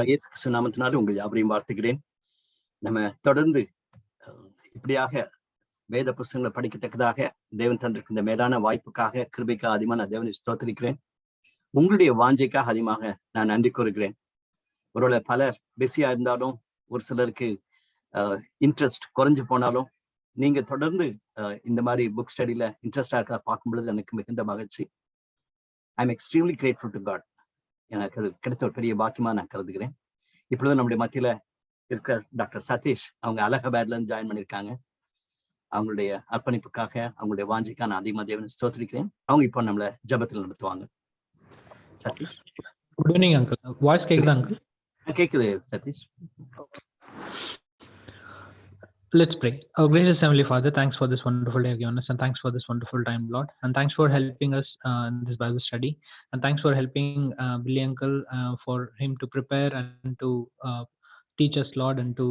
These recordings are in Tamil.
இயேசு கிறிஸ்து நாமத்தினாலே உங்கள் யாவரையும் வாழ்த்துகிறேன். நம்ம தொடர்ந்து இப்படியாக வேத புஸ்தகங்களை படிக்கத்தக்கதாக தேவன் தந்திருக்கிற இந்த மேலான வாய்ப்புக்காக கிருபைக்காக அதிகமாக நான் தேவனை ஸ்தோத்திரிக்கிறேன். உங்களுடைய வாஞ்சைக்காக அதிகமாக நான் நன்றி கூறுகிறேன். ஒருவேளை பலர் பிஸியா இருந்தாலும், ஒரு சிலருக்கு இன்ட்ரெஸ்ட் குறைஞ்சு போனாலும், நீங்க தொடர்ந்து இந்த மாதிரி புக் ஸ்டடியில இன்ட்ரெஸ்டா இருக்கிறத பார்க்கும் பொழுது எனக்கு மிகுந்த மகிழ்ச்சி. I am extremely grateful to God. எனக்கு அது கிடைத்த ஒரு பெரிய பாக்கியமா நான் கருதுகிறேன். இப்பொழுது நம்முடைய மத்தியில இருக்கிற டாக்டர் சதீஷ் அவங்க அலகாபாத்ல இருந்து ஜாயின் பண்ணியிருக்காங்க. அவங்களுடைய அர்ப்பணிப்புக்காக, அவங்களுடைய வாஞ்சிக்காக நான் அதிகமாக தேவனை ஸ்தோத்திரிக்கிறேன். அவங்க இப்போ நம்மள ஜபத்தில் நடத்துவாங்க. Satish. Good evening uncle. Voice கேக்குதா அங்கிள்? கேக்குது Satish. Let's pray. Our gracious Heavenly Father, thanks for this wonderful day given us, and thanks for this wonderful time, Lord. And thanks for helping us in this Bible study. And thanks for helping Billy Uncle for him to prepare and to teach us, Lord, and to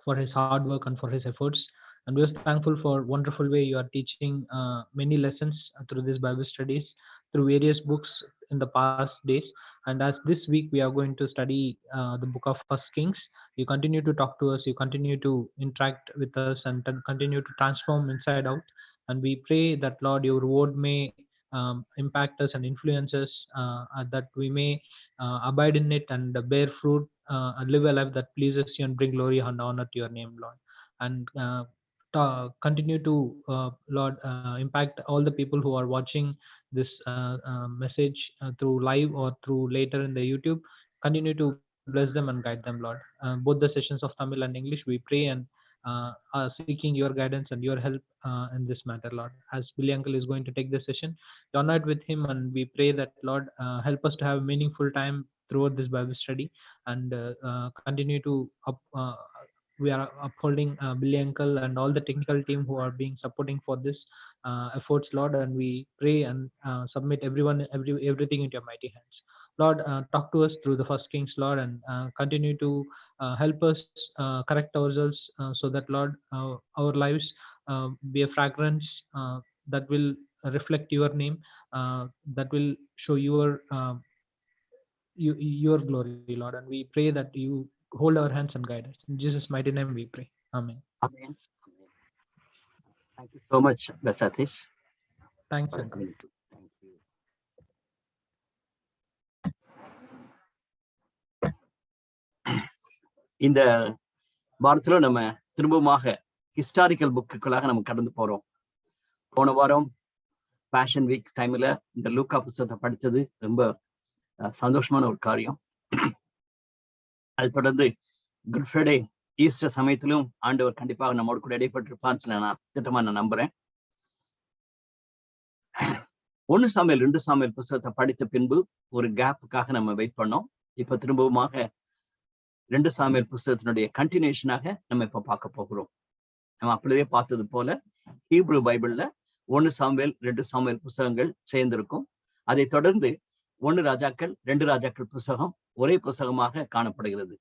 for his hard work and for his efforts. And we're thankful for wonderful way you are teaching many lessons through these Bible studies, through various books in the past days. And as this week we are going to study the book of First Kings, you continue to talk to us, you continue to interact with us, and continue to transform inside out. And we pray that, Lord, your word may impact us and influence us, that we may abide in it and bear fruit, and live a life that pleases you and bring glory and honor to your name, Lord. And continue to, Lord, impact all the people who are watching this message through live or through later in the YouTube. Continue to bless them and guide them, Lord. Both the sessions of Tamil and English, we pray and are seeking your guidance and your help in this matter, Lord. As Billy Uncle is going to take this session, unite with him, and we pray that, Lord, help us to have a meaningful time throughout this Bible study, and continue to we are upholding Billy Uncle and all the technical team who are being supporting for this efforts, Lord. And we pray and submit everything into your mighty hands, Lord. Talk to us through the First Kings, Lord, and continue to help us correct ourselves, so that, Lord, our lives be a fragrance that will reflect your name, that will show your glory, Lord. And we pray that you hold our hands and guide us. In Jesus' mighty name we pray. Amen. Amen. Thank you so much, Satish. Thank you. Thank you. இந்த வாரத்துல நம்ம திரும்பமாக ஹிஸ்டாரிக்கல் புக்குகளாக நம்ம கடந்து போறோம். போன வாரம் பேஷன் வீக் டைம்ல இந்த லூக்கா புத்தகத்தை படித்தது ரொம்ப சந்தோஷமான ஒரு காரியம். அது தொடர்ந்து குட் ஃப்ரைடே ஈஸ்டர் சமயத்திலும் ஆண்டவர் கண்டிப்பாக நம்மோடு கூட இடைப்பட்டிருப்பான்னு நான் திட்டமா நம்புறேன். 1 சாமுவேல் 2 சாமுவேல் புத்தகத்தை படித்த பின்பு ஒரு கேப்புக்காக நம்ம வெயிட் பண்ணோம். இப்ப திரும்பவுமாக 2 சாமுவேல் புத்தகத்தினுடைய கண்டினியூஷனாக நம்ம இப்ப பார்க்க போகிறோம். நம்ம அப்படியே பார்த்தது போல ஹீப்ரு பைபிள்ல 1 சாமுவேல் 2 சாமுவேல் புத்தகங்கள் சேர்ந்திருக்கும். அதை தொடர்ந்து 1 ராஜாக்கள் 2 ராஜாக்கள் புத்தகம் ஒரே புத்தகமாக காணப்படுகிறது.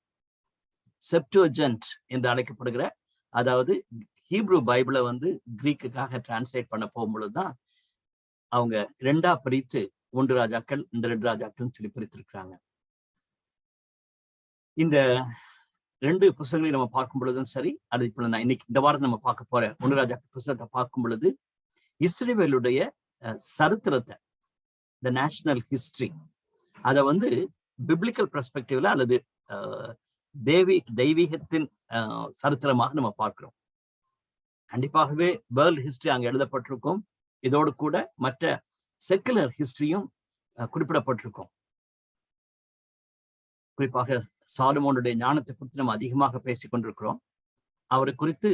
செப்டுவஜென்ட் என்று அழைக்கப்படுகிற, அதாவது ஹீப்ரு பைபிளை கிரீக்குக்காக டிரான்ஸ்லேட் பண்ண போகும்பொழுதுதான் அவங்க 2ஆ பிரித்து 1 ராஜாக்கள் இந்த 2 ராஜாக்கள் சொல்லி பிரித்திருக்கிறாங்க. இந்த 2 புத்தகங்களையும் நம்ம பார்க்கும் பொழுதும் சரி, அது இப்ப நான் இன்னைக்கு இந்த வாரம் நம்ம பார்க்க போற 1 ராஜாக்கள் புத்தகத்தை பார்க்கும் பொழுது இஸ்ரவேலுடைய சரித்திரத்தை, த நேஷனல் ஹிஸ்டரி, அதை பிப்ளிக்கல் பெர்ஸ்பெக்டிவ்ல அல்லது தெய்வீகத்தின் சரித்திரமாக நம்ம பார்க்கிறோம். கண்டிப்பாகவே வேர்ல்ட் ஹிஸ்டரி அங்க எழுதப்பட்டிருக்கும். இதோடு கூட மற்ற செக்குலர் ஹிஸ்டரியும் குறிப்பிடப்பட்டிருக்கும். குறிப்பாக சாலமோனுடைய ஞானத்தை குறித்து நம்ம அதிகமாக பேசிக் கொண்டிருக்கிறோம். அவரை குறித்து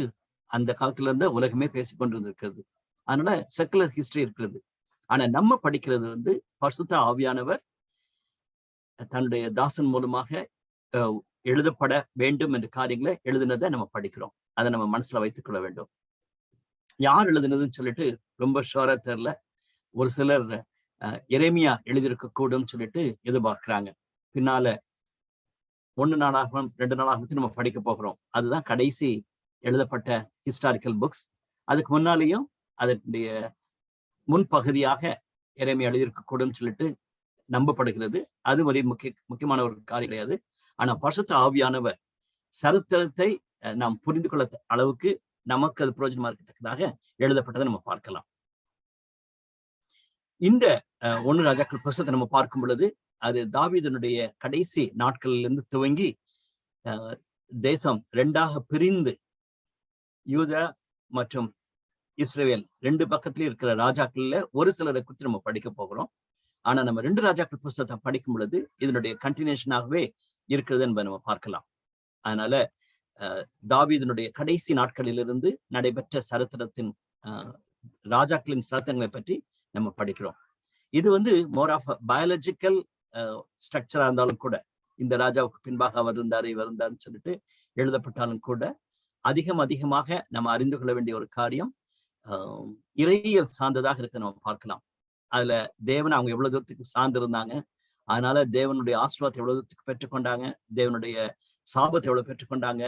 அந்த காலத்துல இருந்து உலகமே பேசிக் கொண்டிருக்கிறது. அதனால செக்குலர் ஹிஸ்டரி இருக்கிறது. ஆனா நம்ம படிக்கிறது பரிசுத்த ஆவியானவர் தன்னுடைய தாசன் மூலமாக எழுதப்பட வேண்டும் என்ற காரியங்களை எழுதினதை நம்ம படிக்கிறோம். அதை நம்ம மனசுல வைத்துக் கொள்ள வேண்டும். யார் எழுதினதுன்னு சொல்லிட்டு ரொம்ப ஷோரா தெரியல. ஒரு சிலர் எரேமியா எழுதியிருக்க கூடும் சொல்லிட்டு எதிர்பார்க்கிறாங்க. பின்னால 1 நாளாகவும் 2 நாளாகவும் நம்ம படிக்க போகிறோம். அதுதான் கடைசி எழுதப்பட்ட ஹிஸ்டாரிக்கல் புக்ஸ். அதுக்கு முன்னாலேயும் அதனுடைய முன்பகுதியாக எரேமியா எழுதியிருக்க கூடும் சொல்லிட்டு நம்பப்படுகிறது. அது ஒரு முக்கியமான ஒரு காரியம் கிடையாது. ஆனா பரிசுத்த ஆவியானவர் சரித்திரத்தை நாம் புரிந்து கொள்ள அளவுக்கு நமக்கு அது பிரயோஜனமா இருக்கத்தக்கதாக எழுதப்பட்டதை நம்ம பார்க்கலாம். இந்த 1 ராஜாக்கள் புஸ்தகத்தை நம்ம பார்க்கும் பொழுது அது தாவீதனுடைய கடைசி நாட்களிலிருந்து துவங்கி தேசம் 2ஆக பிரிந்து யூதா மற்றும் இஸ்ரவேல் 2 பக்கத்திலும் இருக்கிற ராஜாக்கள்ல ஒரு சிலரை குறித்து நம்ம படிக்க போகிறோம். ஆனா நம்ம 2 ராஜாக்கள் புஸ்தகத்தை படிக்கும் பொழுது இதனுடைய கண்டினியூஷனாகவே இருக்கிறது என்பதை நம்ம பார்க்கலாம். அதனால தாவீதனுடைய கடைசி நாட்களிலிருந்து நடைபெற்ற சரித்திரத்தின் ராஜாக்களின் சரித்திரங்களை பற்றி நம்ம படிக்கிறோம். இது மோர் ஆஃப் பயாலஜிக்கல் ஸ்ட்ரக்சரா இருந்தாலும் கூட, இந்த ராஜாவுக்கு பின்பாக அவர் இருந்தாரு இவர் இருந்தாருன்னு சொல்லிட்டு எழுதப்பட்டாலும் கூட அதிகமாக நம்ம அறிந்து கொள்ள வேண்டிய ஒரு காரியம் இறையியல் சார்ந்ததாக இருக்க நம்ம பார்க்கலாம். அதுல தேவன் அவங்க எவ்வளவு தூரத்துக்கு சார்ந்து இருந்தாங்க, அதனால தேவனுடைய ஆசீர்வாதத்தை எவ்வளவு தூரத்துக்கு பெற்றுக்கொண்டாங்க, தேவனுடைய சாபத்தை எவ்வளவு பெற்றுக்கொண்டாங்க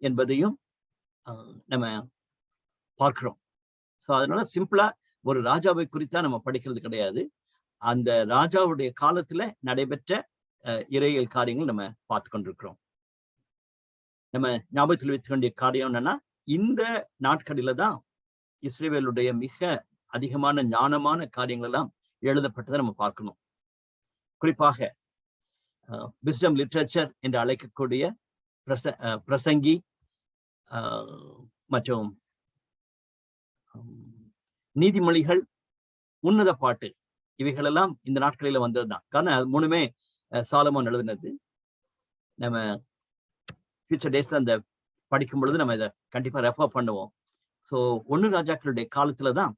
என்பதையும் நம்ம பார்க்கிறோம். ஸோ அதனால சிம்பிளா ஒரு ராஜாவை குறித்தா நம்ம படிக்கிறது கிடையாது, அந்த ராஜாவுடைய காலத்துல நடைபெற்ற இறையியல் காரியங்கள் நம்ம பார்த்து கொண்டிருக்கிறோம். நம்ம ஞாபகத்தில் வைத்துக் வேண்டிய காரியம் என்னன்னா, இந்த நாட்களில தான் இஸ்ரவேலுடைய மிக அதிகமான ஞானமான காரியங்கள் எல்லாம் எழுதப்பட்டதை நம்ம பார்க்கணும். குறிப்பாக விஸ்டம் லிட்ரேச்சர் என்று அழைக்கக்கூடிய பிரசங்கி மற்றும் நீதிமொழிகள், உன்னத பாட்டு, இவைகளெல்லாம் இந்த நாட்களில வந்ததுதான். காரணம் அது 3மே சாலமோன் எழுதினது. நம்ம ஃபியூச்சர் டேஸ்ல அந்த படிக்கும் பொழுது நம்ம இதை கண்டிப்பா ரெஃபர் பண்ணுவோம். ஸோ 1 ராஜாக்களுடைய காலத்துல தான்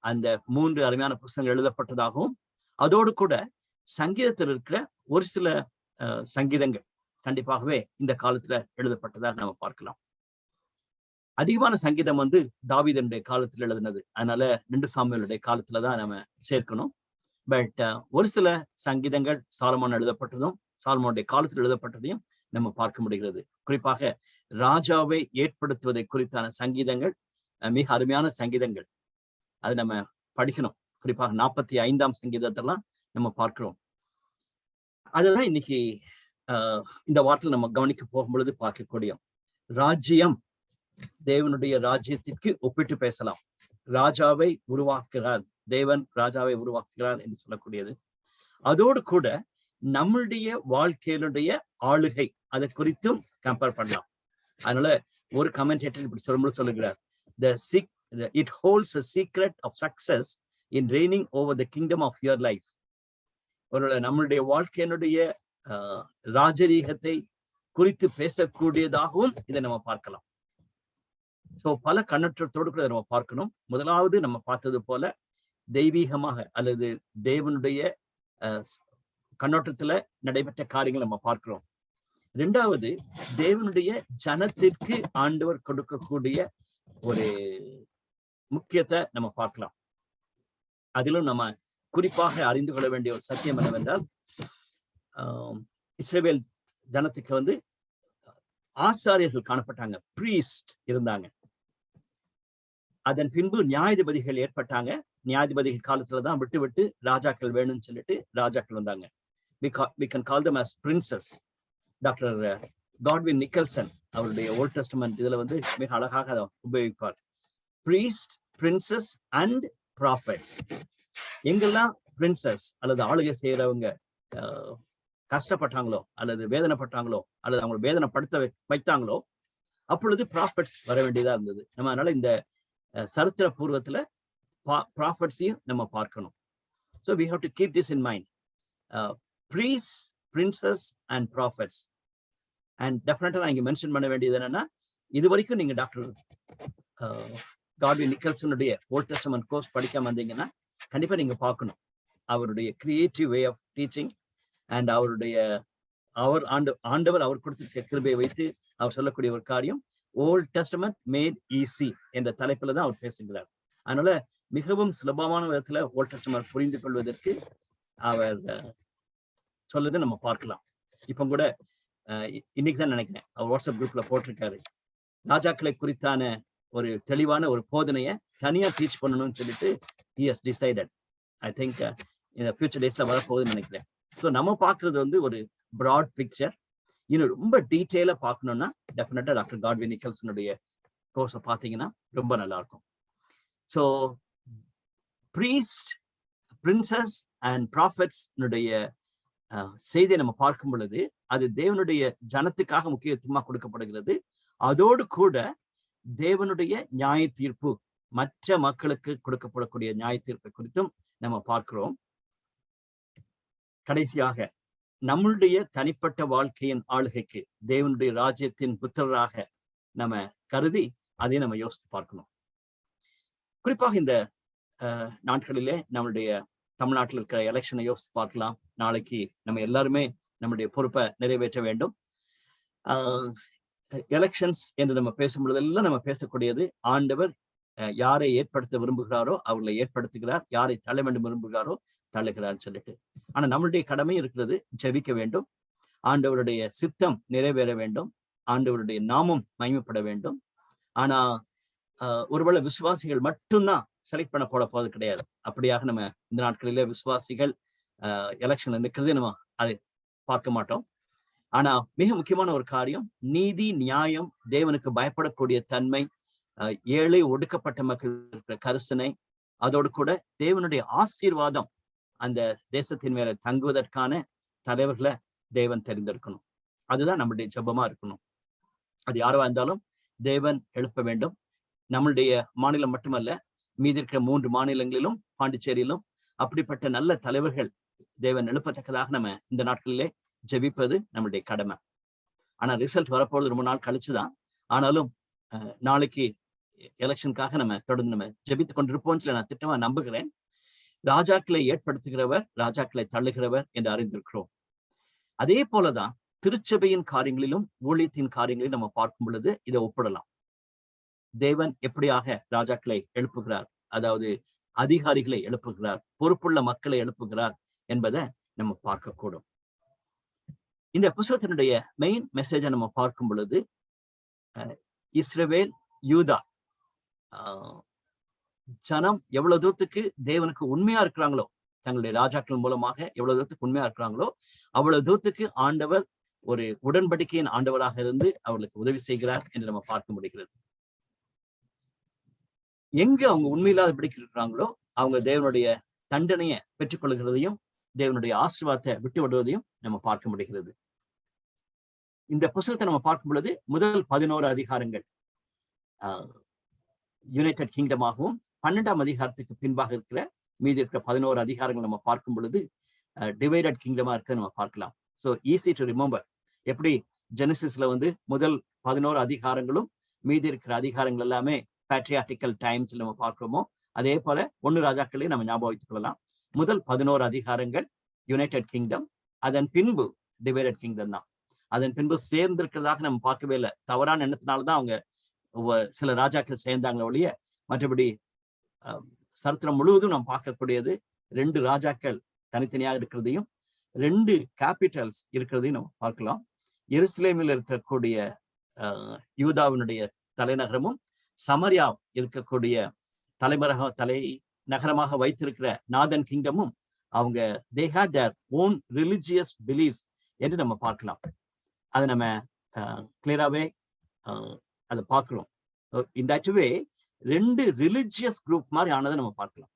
அந்த 3 அருமையான புத்தகங்கள் எழுதப்பட்டதாகவும், அதோடு கூட சங்கீதத்தில் இருக்கிற ஒரு சில சங்கீதங்கள் கண்டிப்பாகவே இந்த காலத்துல எழுதப்பட்டதாக நம்ம பார்க்கலாம். அதிகமான சங்கீதம் தாவீதனுடைய காலத்தில் எழுதினது, அதனால 2 சாமுவேலுடைய காலத்துலதான் நம்ம சேர்க்கணும். பட் ஒரு சில சங்கீதங்கள் சாலமோன் எழுதப்பட்டதும் சாலமோனுடைய காலத்தில் எழுதப்பட்டதையும் நம்ம பார்க்க முடிகிறது. குறிப்பாக ராஜாவை ஏற்படுத்துவதை குறித்தான சங்கீதங்கள் மிக அருமையான சங்கீதங்கள், அது நம்ம படிக்கணும். குறிப்பாக 45ஆம் சங்கீதத்தெல்லாம் நம்ம பார்க்கிறோம். அதுதான் இன்னைக்கு இந்த வார்த்தையில் நம்ம கவனிக்க போகும் பொழுது பார்க்கக்கூடிய ராஜ்யம். தேவனுடைய ராஜ்யத்திற்கு ஒப்பிட்டு பேசலாம். ராஜாவை உருவாக்குகிறார், தேவன் ராஜாவை உருவாக்குகிறார் என்று சொல்லக்கூடியது. அதோடு கூட நம்மளுடைய வாழ்க்கையினுடைய ஆளுகை அதை குறித்தும் கம்பேர் பண்ணலாம். அதனால ஒரு கமெண்டேட்டர் இப்படி சொல்லுகிறார், it holds a secret of success in reigning over the kingdom of your life. ஒருவேளை நம்மளுடைய வாழ்க்கையினுடைய ராஜரீகத்தை குறித்து பேசக்கூடியதாகவும் இதை நம்ம பார்க்கலாம். சோ பல கண்ணோட்டத்தோடு கூட நம்ம பார்க்கணும். முதலாவது நம்ம பார்த்தது போல தெய்வீகமாக அல்லது தேவனுடைய கண்ணோட்டத்துல நடைபெற்ற காரியங்கள் நம்ம பார்க்கிறோம். 2வது தேவனுடைய ஜனத்திற்கு ஆண்டவர் கொடுக்கக்கூடிய ஒரு முக்கியத்தை நம்ம பார்க்கலாம். அதிலும் நம்ம குறிப்பாக அறிந்து கொள்ள வேண்டிய ஒரு சத்தியம் என்னவென்றால், இஸ்ரவேல் ஜனத்துக்கு ஆசாரியர்கள் காணப்பட்டாங்க, பிரீஸ்ட் இருந்தாங்க. அதன் பின்பு நியாயாதிபதிகள் ஏற்பட்டாங்க. நியாயாதிபதிகள் காலத்துலதான் விட்டு ராஜாக்கள் வேணும்னு சொல்லிட்டு ராஜாக்கள் வந்தாங்க. we can call them as princes. Doctor Godwin Nicholson அவருடைய ஓல்ட் டெஸ்டமென்ட் இதுல மிக அழகாக அதை உபயோகிப்பார். Priest, princes and prophets. எங்கெல்லாம் பிரின்சஸ் அல்லது ஆளுகை செய்யறவங்க கஷ்டப்பட்டாங்களோ அல்லது வேதனைப்பட்டாங்களோ அல்லது அவங்களை வேதனைப்படுத்த வைத்தாங்களோ அப்பொழுது ப்ராஃபெட்ஸ் வர வேண்டியதா இருந்தது. நம்ம அதனால இந்த சரித்திர பூர்வத்துல ப்ராஃபெட்ஸையும் நம்ம பார்க்கணும். So we have to keep this in mind. Priests, princes and prophets. And definitely நான் இங்க மென்ஷன் பண்ண வேண்டியது என்னன்னா, இது வரைக்கும் நீங்க டாக்டர் காட்வின் நிக்கல்சனுடைய ஓல்ட் டெஸ்டமென்ட் கோர்ஸ் படிக்காம வந்தீங்கன்னா கண்டிப்பா நீங்க பார்க்கணும் அவருடைய creative way of teaching and ஆண்டவர் அவர் கொடுத்திருக்க கிருபையை வைத்து அவர் சொல்லக்கூடிய ஒரு காரியம் ஓல்ட் டெஸ்டமென்ட் மேட் ஈஸி என்ற தலைப்புல தான் அவர் பேசுகிறார். அதனால மிகவும் சுலபமான விதத்துல ஓல்ட் டெஸ்டமென்ட் புரிந்து கொள்வதற்கு அவர் சொல்லுது நம்ம பார்க்கலாம். இப்ப கூட இன்னைக்கு தான் நினைக்கிறேன் அவர் வாட்ஸ்அப் குரூப்ல போட்டிருக்காரு, ராஜாக்களை குறித்தான ஒரு தெளிவான ஒரு போதனையை தனியா டீச் பண்ணணும்னு சொல்லிட்டு he has decided. I think in the future daysல வரப்போகுதுன்னு நினைக்கிறேன். ஸோ நம்ம பார்க்கறது ஒரு ப்ராட் பிக்சர். இன்னும் ரொம்ப டீட்டெயிலா பார்க்கணும்னா டெஃபினட்டா டாக்டர் காட்வின் நிக்கல்சனுடைய கோர்ஸை பார்த்தீங்கன்னா ரொம்ப நல்லா இருக்கும். So priest, princes and prophets செய்தியை நம்ம பார்க்கும் பொழுது அது தேவனுடைய ஜனத்துக்காக முக்கியத்துவமா கொடுக்கப்படுகிறது. அதோடு கூட தேவனுடைய நியாய தீர்ப்பு, மற்ற மக்களுக்கு கொடுக்கப்படக்கூடிய நியாய தீர்ப்பை குறித்தும் நம்ம பார்க்கிறோம். கடைசியாக நம்மளுடைய தனிப்பட்ட வாழ்க்கையின் ஆளுகைக்கு தேவனுடைய ராஜ்யத்தின் புத்திரராக நம்ம கருதி அதை நம்ம யோசித்து பார்க்கணும். குறிப்பாக இந்த நாட்களிலே நம்மளுடைய தமிழ்நாட்டில் இருக்கிற எலெக்ஷனை யோசித்து பார்க்கலாம். நாளைக்கு நம்ம எல்லாருமே நம்முடைய பொறுப்பை நிறைவேற்ற வேண்டும். எலெக்ஷன்ஸ் என்று நம்ம பேசும் பொழுதெல்லாம் நம்ம பேசக்கூடியது ஆண்டவர் யாரை ஏற்படுத்த விரும்புகிறாரோ அவர்களை ஏற்படுத்துகிறார், யாரை தள்ள வேண்டும் விரும்புகிறாரோ தள்ளுகிறார் சொல்லிட்டு. ஆனா நம்மளுடைய கடமை இருக்கிறது ஜெபிக்க வேண்டும், ஆண்டவருடைய சித்தம் நிறைவேற வேண்டும், ஆண்டவருடைய நாமம் மகிமைப்பட வேண்டும். ஆனா ஒருவேளை விசுவாசிகள் மட்டும்தான் செலக்ட் பண்ண போது கிடையாது. அப்படியாக நம்ம இந்த நாட்களிலே விசுவாசிகள் எலெக்ஷன்ல நிற்கிறதே நம்ம அதை பார்க்க மாட்டோம். ஆனா மிக முக்கியமான ஒரு காரியம் நீதி, நியாயம், தேவனுக்கு பயப்படக்கூடிய தன்மை, ஏழை ஒடுக்கப்பட்ட மக்கள் இருக்கிற கரிசனை, அதோடு கூட தேவனுடைய ஆசீர்வாதம் அந்த தேசத்தின் மேல தங்குவதற்கான தலைவர்களை தேவன் தெரிந்திருக்கணும். அதுதான் நம்மளுடைய ஜெபமா இருக்கணும். அது யாரா இருந்தாலும் தேவன் எழுப்ப வேண்டும். நம்மளுடைய மாநிலம் மட்டுமல்ல, மீதி இருக்கிற 3 மாநிலங்களிலும் பாண்டிச்சேரியிலும் அப்படிப்பட்ட நல்ல தலைவர்கள் தேவன் எழுப்பத்தக்கதாக நம்ம இந்த நாட்களிலே ஜெபிப்பது நம்மளுடைய கடமை. ஆனா ரிசல்ட் வரப்போறது ரொம்ப நாள் கழிச்சுதான். ஆனாலும் நாளைக்கு எலெக்ஷனுக்காக நம்ம தொடர்ந்து நம்ம ஜெபித்துக் கொண்டிருப்போம் சொல்லி நான் திட்டமா நம்புகிறேன். ராஜாக்களை ஏற்படுத்துகிறவர், ராஜாக்களை தள்ளுகிறவர் என்று அறிந்திருக்கிறோம். அதே போலதான் திருச்சபையின் காரியங்களிலும் ஊழியத்தின் காரியங்களிலும் நம்ம பார்க்கும் பொழுது இதை ஒப்பிடலாம். தேவன் எப்படியாக ராஜாக்களை எழுப்புகிறார், அதாவது அதிகாரிகளை எழுப்புகிறார், பொறுப்புள்ள மக்களை எழுப்புகிறார் என்பதை நம்ம பார்க்கக்கூடும். இந்த புத்தகத்தினுடைய மெயின் மெசேஜை நம்ம பார்க்கும் பொழுது இஸ்ரவேல், யூதா ஜனம் எவ்வளவு தூரத்துக்கு தேவனுக்கு உண்மையா இருக்கிறாங்களோ, தங்களுடைய ராஜாக்கள் மூலமாக எவ்வளவு தூரத்துக்கு உண்மையா இருக்கிறாங்களோ அவ்வளவு தூரத்துக்கு ஆண்டவர் ஒரு உடன்படிக்கையின் ஆண்டவராக இருந்து அவர்களுக்கு உதவி செய்கிறார் என்று நம்ம பார்க்க முடிகிறது. எங்க அவங்க உண்மையில்லாதபடிக்கு இருக்கிறாங்களோ அவங்க தேவனுடைய தண்டனையை பெற்றுக்கொள்கிறதையும் தேவனுடைய ஆசீர்வாதத்தை விட்டு விடுவதையும் நம்ம பார்க்க முடிகிறது. இந்த புத்தகத்தை நம்ம பார்க்கும் பொழுது முதல் 11 அதிகாரங்கள் யுனைடெட் கிங்டமாகவும் 12ஆம் அதிகாரத்துக்கு பின்பாக இருக்கிற மீதி இருக்கிற 11 அதிகாரங்கள் நம்ம பார்க்கும் பொழுது டிவைடட் கிங்டமா இருக்கிறத நம்ம பார்க்கலாம். So easy to remember. எப்படி ஜெனசிஸ்ல முதல் 11 அதிகாரங்களும் மீதி இருக்கிற அதிகாரங்கள் எல்லாமே பேட்ரியாட்டிக்கல் டைம்ஸ் நம்ம பார்க்கிறோமோ, அதே போல 1 ராஜாக்களையும் நம்ம ஞாபகம் வைத்துக் கொள்ளலாம். முதல் 11 அதிகாரங்கள் யுனைடெட் கிங்டம், அதன் பின்பு டிவைடட் கிங்டம் தான். அதன் பின்பு சேர்ந்திருக்கிறதாக நம்ம பார்க்கவே இல்லை. தவறான எண்ணத்தினால்தான் அவங்க சில ராஜாக்கள் சேர்ந்தாங்க ஒழிய மற்றபடி சரித்திரம் முழுவதும் நாம் பார்க்கக்கூடியது 2 ராஜாக்கள் தனித்தனியாக இருக்கிறதையும் 2 கேபிட்டல்ஸ் இருக்கிறதையும் நம்ம பார்க்கலாம். எருசலேமில் இருக்கக்கூடிய யூதாவினுடைய தலைநகரமும் சமரியா இருக்கக்கூடிய தலைநகரமாக வைத்திருக்கிற நார்தர்ன் கிங்டமும் அவங்க they had their own religious beliefs என்று நம்ம பார்க்கலாம். அதை நம்ம கிளியராகவே அதை பார்க்கிறோம். in that way 2 religious group மாதிரி ஆனதை நம்ம பார்க்கலாம்.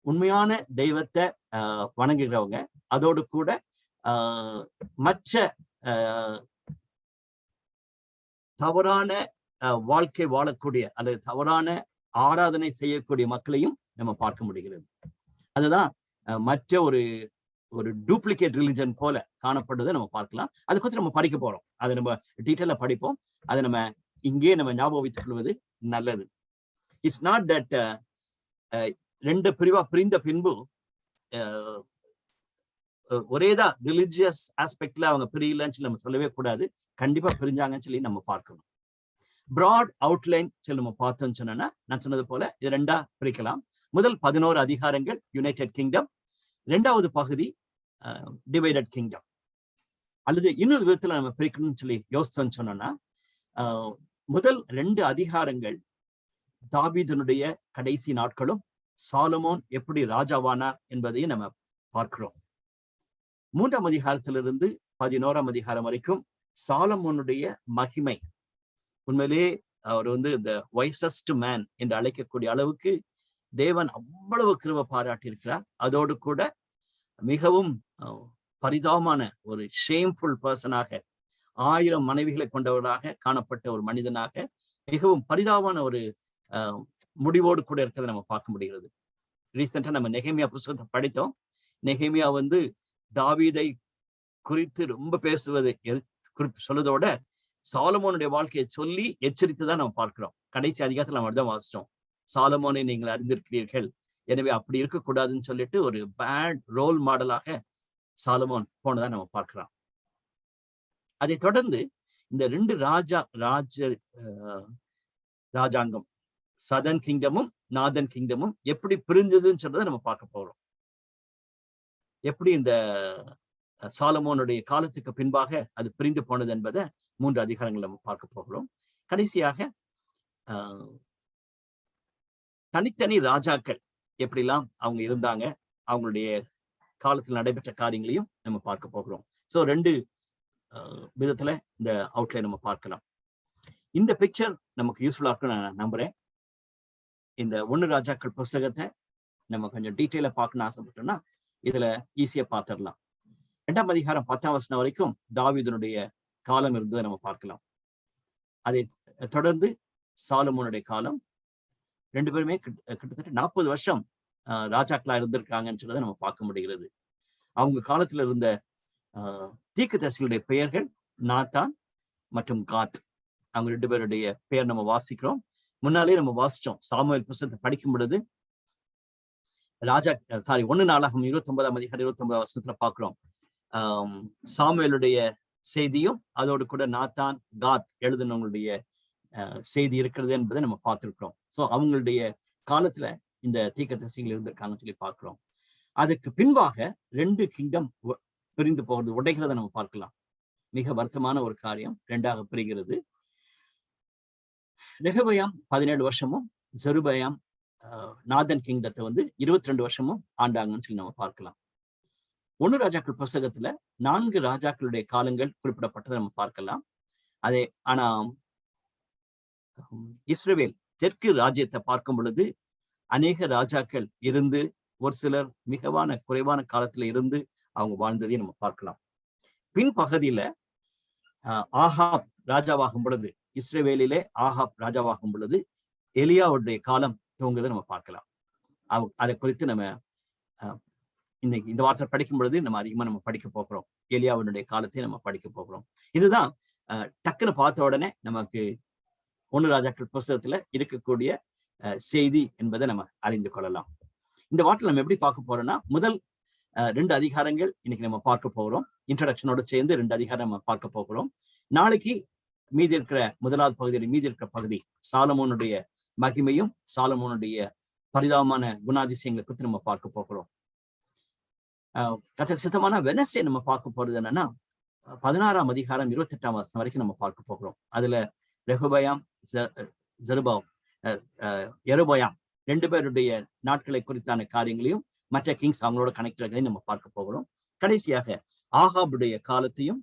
உண்மையான தெய்வத்தை வணங்குகிறவங்க, அதோடு கூட மற்ற தவறான வாழ்க்கை வாழக்கூடிய அல்லது தவறான ஆராதனை செய்யக்கூடிய மக்களையும் நம்ம பார்க்க முடிகிறது. அதுதான் மற்ற ஒரு டூப்ளிகேட் ரிலிஜன் போல காணப்படுறதை நம்ம பார்க்கலாம். அதை குறித்து நம்ம படிக்க போறோம். அதை நம்ம டீட்டெயிலா படிப்போம். அதை நம்ம இங்கே நம்ம ஞாபகம் வைத்துக் கொள்வது நல்லது. இட்ஸ் நாட் தட் 2 பிரிவா பிரிந்த பின்பு ஒரேதான் ரிலிஜியஸ் ஆஸ்பெக்ட்ல அவங்க பிரியலன்னு சொல்லி நம்ம சொல்லவே கூடாது. கண்டிப்பா பிரிஞ்சாங்கன்னு சொல்லி நம்ம பார்க்கணும். பிராட் அவுட்லைன் சொல்லி நம்ம பார்த்தோம்னு சொன்னா, நான் சொன்னது போல இது 2ஆ பிரிக்கலாம். முதல் 11 அதிகாரங்கள் யுனைடெட் கிங்டம், 2வது பகுதி டிவைடட் கிங்டம். அல்லது இன்னொரு விதத்துல நம்ம பிரிக்கணும்னு சொல்லி யோசிச்சோம்னு சொன்னோம்னா, முதல் 2 அதிகாரங்கள் தாவீதுனுடைய கடைசி நாட்களும் சாலமோன் எப்படி ராஜாவானார் என்பதையும் நம்ம பார்க்கிறோம். 3ஆம் அதிகாரத்திலிருந்து 11ஆம் அதிகாரம் வரைக்கும் சாலமோனுடைய மகிமை. உண்மையிலே அவர் இந்த வைசஸ்ட் மேன் என்று அழைக்கக்கூடிய அளவுக்கு தேவன் அவ்வளவு கிருபை பாராட்டி இருக்கிறார். அதோடு கூட மிகவும் பரிதாபமான ஒரு ஷேம்ஃபுல் பர்சனாக, 1000 மனைவிகளை கொண்டவராக காணப்பட்ட ஒரு மனிதனாக, மிகவும் பரிதாபமான ஒரு முடிவோடு கூட இருக்கிறத நம்ம பார்க்க முடிகிறது. ரீசெண்டா நம்ம நெகேமியா புத்தகத்தை படித்தோம். நெகேமியா தாவீதை குறித்து ரொம்ப பேசுவது சொல்லுவதோட சாலமோனுடைய வாழ்க்கையை சொல்லி எச்சரித்துதான் நம்ம பார்க்கிறோம். கடைசி அதிகாரத்தில் நம்ம தான் வாசிச்சோம். சாலமோனை நீங்கள் அறிந்திருக்கிறீர்கள், எனவே அப்படி இருக்கக்கூடாதுன்னு சொல்லிட்டு ஒரு பேட் ரோல் மாடலாக சாலமோன் போனதா நம்ம பார்க்கிறோம். அதை தொடர்ந்து இந்த 2 ராஜாங்கம், சதர்ன் கிங்டமும் நார்தர்ன் கிங்டமும் எப்படி பிரிஞ்சதுன்னு சொல்றதை நம்ம பார்க்க போறோம். எப்படி இந்த சாலமோனுடைய காலத்துக்கு பின்பாக அது பிரிந்து போனது என்பதை 3 அதிகாரங்கள் நம்ம பார்க்க போகிறோம். கடைசியாக தனித்தனி ராஜாக்கள் எப்படிலாம் அவங்க இருந்தாங்க, அவங்களுடைய காலத்தில் நடைபெற்ற காரியங்களையும் நம்ம பார்க்க போகிறோம். ஸோ 2 விதத்துல இந்த அவுட்லைன் நம்ம பார்க்கலாம். இந்த பிக்சர் நமக்கு யூஸ்ஃபுல்லா இருக்குன்னு நான் நம்புறேன். இந்த 1 ராஜாக்கள் புஸ்தகத்தை நம்ம கொஞ்சம் டீட்டெயிலா பார்க்கணும்னு ஆசைப்பட்டோம்னா இதுல ஈஸியா பார்த்துடலாம். 2ஆம் அதிகாரம் 10ஆம் வசனம் வரைக்கும் தாவீதுனுடைய காலம் இருந்ததை நம்ம பார்க்கலாம். அதை தொடர்ந்து சாலமோனுடைய காலம். 2 பேருமே கிட்டத்தட்ட 40 வருஷம் ராஜாக்களா இருந்திருக்காங்கன்னு சொல்றதை நம்ம பார்க்க முடிகிறது. அவங்க காலத்துல இருந்த தீர்க்கதரிசிகளுடைய பெயர்கள் நாத்தான் மற்றும் காத். அவங்க 2 பேருடைய பெயர் நம்ம வாசிக்கிறோம். முன்னாலே நம்ம வாசிச்சோம். சாமுவேல் புத்தகத்தை படிக்கும் பொழுது 1 நாளாகமம் 29ஆம் அதிகாரம் 29ஆம் வசனத்துல பார்க்கிறோம். சாமுவேலுடைய செய்தியும் அதோடு கூட நாத்தான், காத் எழுதினவங்களுடைய செய்தி இருக்கிறது என்பதை நம்ம பார்த்திருக்கிறோம். ஸோ அவங்களுடைய காலத்துல இந்த தீர்க்கதரிசிகள் இருந்திருக்காங்கன்னு சொல்லி பார்க்கிறோம். அதுக்கு பின்பாக 2 கிங்டம் பிரிந்து போகிறது, உடைகிறத நம்ம பார்க்கலாம். மிக வருத்தமான ஒரு காரியம். 2ஆக பிரிகிறது. ரெகபயாம் 17 வருஷமும், ஜெருபயாம் நார்தர்ன் கிங்டத்தை 22 வருஷமும் ஆண்டாங்கன்னு சொல்லி நம்ம பார்க்கலாம். 1 ராஜாக்கள் புஸ்தகத்துல 4 ராஜாக்களுடைய காலங்கள் குறிப்பிடப்பட்டதை நம்ம பார்க்கலாம். ஆனா இஸ்ரவேல் தெற்கு ராஜ்யத்தை பார்க்கும் பொழுது அநேக ராஜாக்கள் இருந்து ஒரு சிலர் குறைவான காலத்துல இருந்து அவங்க வாழ்ந்ததையும் நம்ம பார்க்கலாம். பின்பகுதியில ஆகாப் ராஜாவாகும் பொழுது, இஸ்ரவேலிலே ஆகாப் ராஜாவாகும் பொழுது எலியாவுடைய காலம் துவங்குவதை நம்ம பார்க்கலாம். அதை குறித்து நம்ம இன்னைக்கு இந்த வார்த்தை படிக்கும் பொழுது நம்ம அதிகமா நம்ம படிக்க போகிறோம். எலியாவுடைய காலத்தை நம்ம படிக்க போகிறோம். இதுதான் டக்குன்னு பார்த்த உடனே நமக்கு 1 ராஜாக்கள் புஸ்தகத்துல இருக்கக்கூடிய செய்தி என்பதை நம்ம அறிந்து கொள்ளலாம். இந்த வார்த்தை நம்ம எப்படி பார்க்க போறோம்னா, முதல் 2 அதிகாரங்கள் இன்னைக்கு நம்ம பார்க்க போகிறோம். இன்ட்ரடக்ஷனோட சேர்ந்து 2 அதிகாரம் நம்ம பார்க்க போகிறோம். நாளைக்கு மீதி இருக்கிற 1வது பகுதியில் மீதி இருக்கிற பகுதி சாலமோனுடைய மகிமையும் சாலமோனுடைய பரிதாபமான குணாதிசயங்களை குறித்து நம்ம பார்க்க போகிறோம். கர்த்தருக்கு சித்தமான வெனஸ்டே நம்ம பார்க்க போறது என்னன்னா 16ஆம் அதிகாரம் 28ஆம் வசனம் வரைக்கும் நம்ம பார்க்க போகிறோம். அதுல ரெகபயாம், யெரொபயாம் 2 பேருடைய நாட்களை குறித்தான காரியங்களையும் மற்ற கிங்ஸ் அவங்களோட கனெக்ட் இருக்கிறதையும் நம்ம பார்க்க போகிறோம். கடைசியாக ஆகாபுடைய காலத்தையும்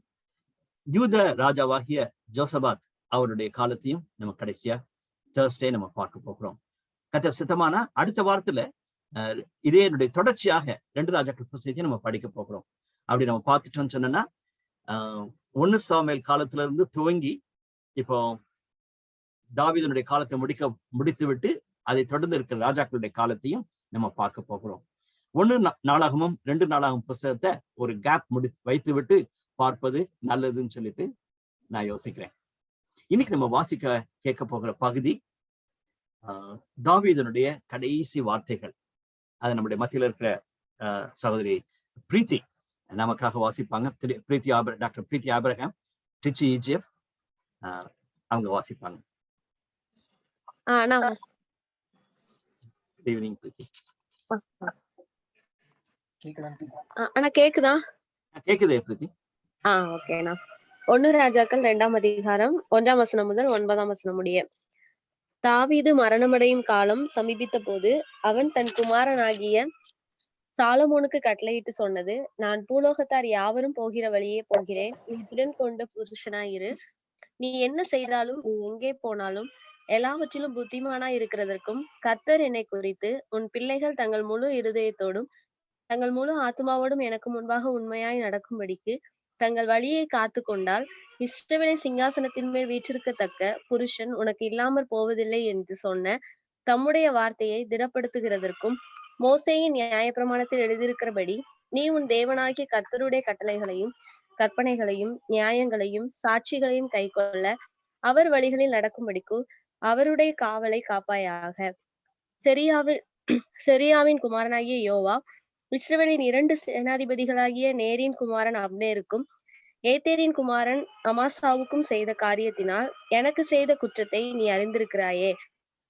யூத ராஜாவாகிய ஜோசபாத் அவருடைய காலத்தையும் நம்ம கடைசியா தேர்ஸ்டே நம்ம பார்க்க போகிறோம். கர்த்தர் சித்தமான அடுத்த வாரத்துல இதே என்னுடைய தொடர்ச்சியாக 2 ராஜாக்கள் புஸ்தகத்தையும் நம்ம படிக்க போகிறோம். அப்படி நம்ம பார்த்துட்டோம்னு சொன்னோம்னா 1 சாமுவேல் காலத்துல இருந்து துவங்கி இப்போ தாவீதுடைய காலத்தை முடித்து விட்டு அதை தொடர்ந்து இருக்கிற ராஜாக்களுடைய காலத்தையும் நம்ம பார்க்க போகிறோம். 1 நாளாகமும் 2 நாளாகமும் புஸ்தகத்தை ஒரு கேப் வைத்து விட்டு பார்ப்பது நல்லதுன்னு சொல்லிட்டு நான் யோசிக்கிறேன். இன்னைக்கு நம்ம கேட்க போகிற பகுதி தாவீதுடைய கடைசி வார்த்தைகள். அது நம்முடைய மத்தியில் இருக்கிற சகோதரி பிரீத்தி நமக்காக வாசிப்பாங்க. டாக்டர் பிரீத்தி ஆபிரகாம், ட்ரிச்சி EGF அவங்க வாசிப்பாங்க. குட் ஈவினிங் பிரீத்தி. கேக்குதா? கேக்குதே பிரீத்தி. ஓகேண்ணா. 1 ராஜாக்கள் 2ஆம் அதிகாரம் 1ஆம் வசனம் முதல் 9ஆம் வசனம் முடிய. தாவீது மரணமடையும் காலம் சமீபித்த போது அவன் தன் குமாரனாகிய சாலமோனுக்கு கட்டளையிட்டு சொன்னது, நான் பூலோகத்தார் யாவரும் போகிற வழியே போகிறேன். நீ திடன் கொண்ட புருஷனாயிரு. நீ என்ன செய்தாலும், நீ எங்கே போனாலும், எல்லாவற்றிலும் புத்திமானாய் இருக்கிறதற்கும், கர்த்தர் என்னை குறித்து, உன் பிள்ளைகள் தங்கள் முழு இருதயத்தோடும், தங்கள் முழு ஆத்துமாவோடும் எனக்கு முன்பாக உண்மையாய் நடக்கும்படிக்கு, தங்கள் வழியை காத்து கொண்டால், இஸ்ரவேலின் சிங்காசனத்தின் மேல் வீற்றிருக்கத்தக்க புருஷன் உனக்கு இல்லாமற் போவதில்லை என்று சொன்ன தம்முடைய வார்த்தையை திடப்படுத்துகிறதற்கும், மோசேயின் நியாயப்பிரமாணத்தில் எழுதியிருக்கிறபடி, நீ உன் தேவனாகிய கர்த்தருடைய கட்டளைகளையும், கற்பனைகளையும், நியாயங்களையும், சாட்சிகளையும் கைக்கொள்ள, அவர் வழிகளில் நடக்கும்படிக்கு, அவருடைய காவலை காப்பாயாக. செரியாவின் குமாரனாகிய யோவாப், இஸ்ரவேலின் 2 சேனாதிபதிகளாகிய நேரின் குமாரன் அப்னேருக்கும், ஏத்தேரின் குமாரன் அமாசாவுக்கும் செய்த காரியத்தினால் எனக்கு செய்த குற்றத்தை நீ அறிந்திருக்கிறாயே.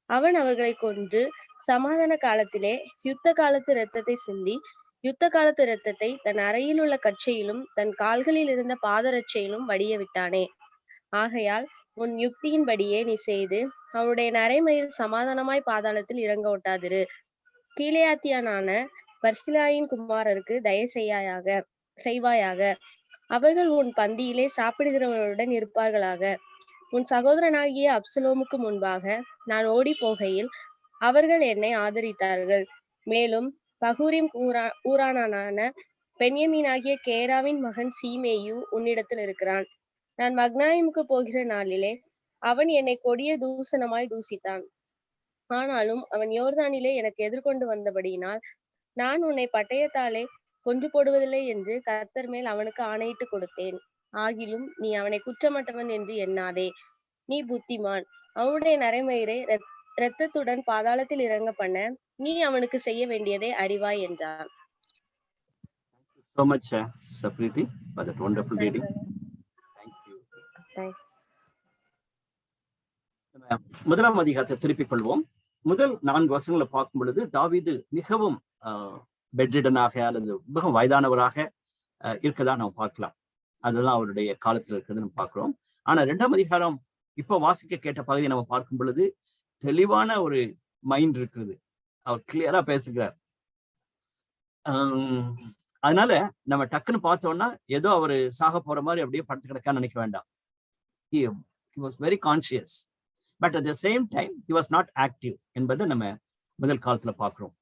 அவன் அவர்களை கொன்று சமாதான காலத்திலே யுத்த காலத்து இரத்தத்தை சிந்தி, யுத்த காலத்து இரத்தத்தை தன் அறையில் உள்ள கச்சையிலும் தன் கால்களில் இருந்த பாதரட்சையிலும் வடிய விட்டானே. ஆகையால் உன் யுக்தியின்படியே நீ செய்து அவனுடைய நரைமயில் சமாதானமாய் பாதாளத்தில் இறங்க ஒட்டாதிரு. கீலேயாத்தியனான பர்சிலாயின் குமாரருக்கு செய்வாயாக. அவர்கள் உன் பந்தியிலே சாப்பிடுகிறவர்களுடன் இருப்பார்களாக. உன் சகோதரனாகிய அப்சலோமுக்கு முன்பாக நான் ஓடி போகையில் அவர்கள் என்னை ஆதரித்தார்கள். மேலும் பகூரிம் ஊரானான பென்யமீனாகிய கேராவின் மகன் சீமேயு உன்னிடத்தில் இருக்கிறான். நான் மக்னாயிமுக்கு போகிற நாளிலே அவன் என்னை கொடிய தூசணமாய் தூசித்தான். ஆனாலும் அவன் யோர்தானிலே எனக்கு எதிர்கொண்டு வந்தபடியினால் நான் உன்னை பட்டயத்தாலே கொன்று போடுவதில்லை என்று கர்த்தர் மேல் அவனுக்கு ஆணையிட்டு கொடுத்தேன். ஆகிலும் நீ அவனை குற்றமற்றவன் என்று எண்ணாதே. நீ புத்திமான். அவனுடைய நரைமயிரை இரத்தத்துடன் பாதாளத்தில் இறங்க பண்ண நீ அவனுக்கு செய்ய வேண்டியதை அறிவாய் என்றான். So much, Sister Preeti, for that wonderful reading. Thank you. முதலாம் அதிகாரத்தை திருப்பிக் கொள்வோம். முதல் 4 வசனங்களை பார்க்கும் பொழுது தாவீது மிகவும் பெட்ரிடனாக அல்லது மிகவும் வயதானவராக இருக்கதா நம்ம பார்க்கலாம். அதுதான் அவருடைய காலத்துல இருக்கிறது நம்ம பார்க்கிறோம். ஆனா 2ஆம் அதிகாரம் இப்ப வாசிக்க கேட்ட பகுதியை நம்ம பார்க்கும் பொழுது தெளிவான ஒரு மைண்ட் இருக்குது. அவர் கிளியரா பேசுகிறார். அதனால நம்ம டக்குன்னு பார்த்தோம்னா ஏதோ அவரு சாக போற மாதிரி அப்படியே படுத்து கிடக்கான்னு நினைக்க வேண்டாம். He was very conscious, but at the same time he was not active என்பதை நம்ம முதல் காலத்துல பார்க்கிறோம்.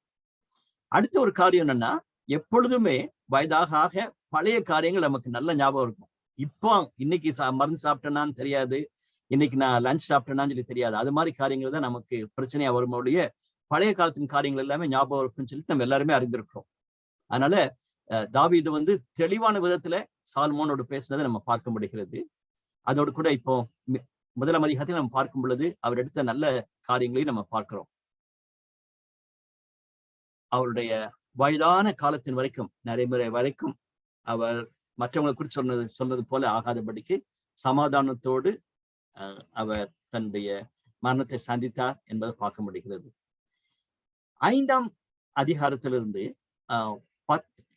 அடுத்த ஒரு காரியம் என்னன்னா, எப்பொழுதுமே வயதாக பழைய காரியங்கள் நமக்கு நல்ல ஞாபகம் இருக்கும். இப்போ இன்னைக்கு மருந்து சாப்பிட்டேனான்னு தெரியாது, இன்னைக்கு நான் லஞ்ச் சாப்பிட்டேனான்னு சொல்லி தெரியாது. அது மாதிரி காரியங்கள் தான் நமக்கு பிரச்சனையா வரும்போடைய பழைய காலத்தின் காரியங்கள் எல்லாமே ஞாபகம் இருக்குன்னு சொல்லிட்டு நம்ம எல்லாருமே அறிந்திருக்கிறோம். அதனால தாவீது தெளிவான விதத்துல சாலமோனோடு பேசினதை நம்ம பார்க்க முடிகிறது. அதோடு கூட இப்போ முதலாம் அதிகாரத்தில் நம்ம பார்க்கும் பொழுது அவர் எடுத்த நல்ல காரியங்களையும் நம்ம பார்க்கிறோம். அவருடைய வயதான காலத்தின் வரைக்கும் நடைமுறை வரைக்கும் அவர் மற்றவங்களை குறித்து சொன்னது போல ஆகாதபடிக்கு சமாதானத்தோடு அவர் தன்னுடைய மரணத்தை சந்தித்தார் என்பதை பார்க்க முடிகிறது. 5ஆம் அதிகாரத்திலிருந்து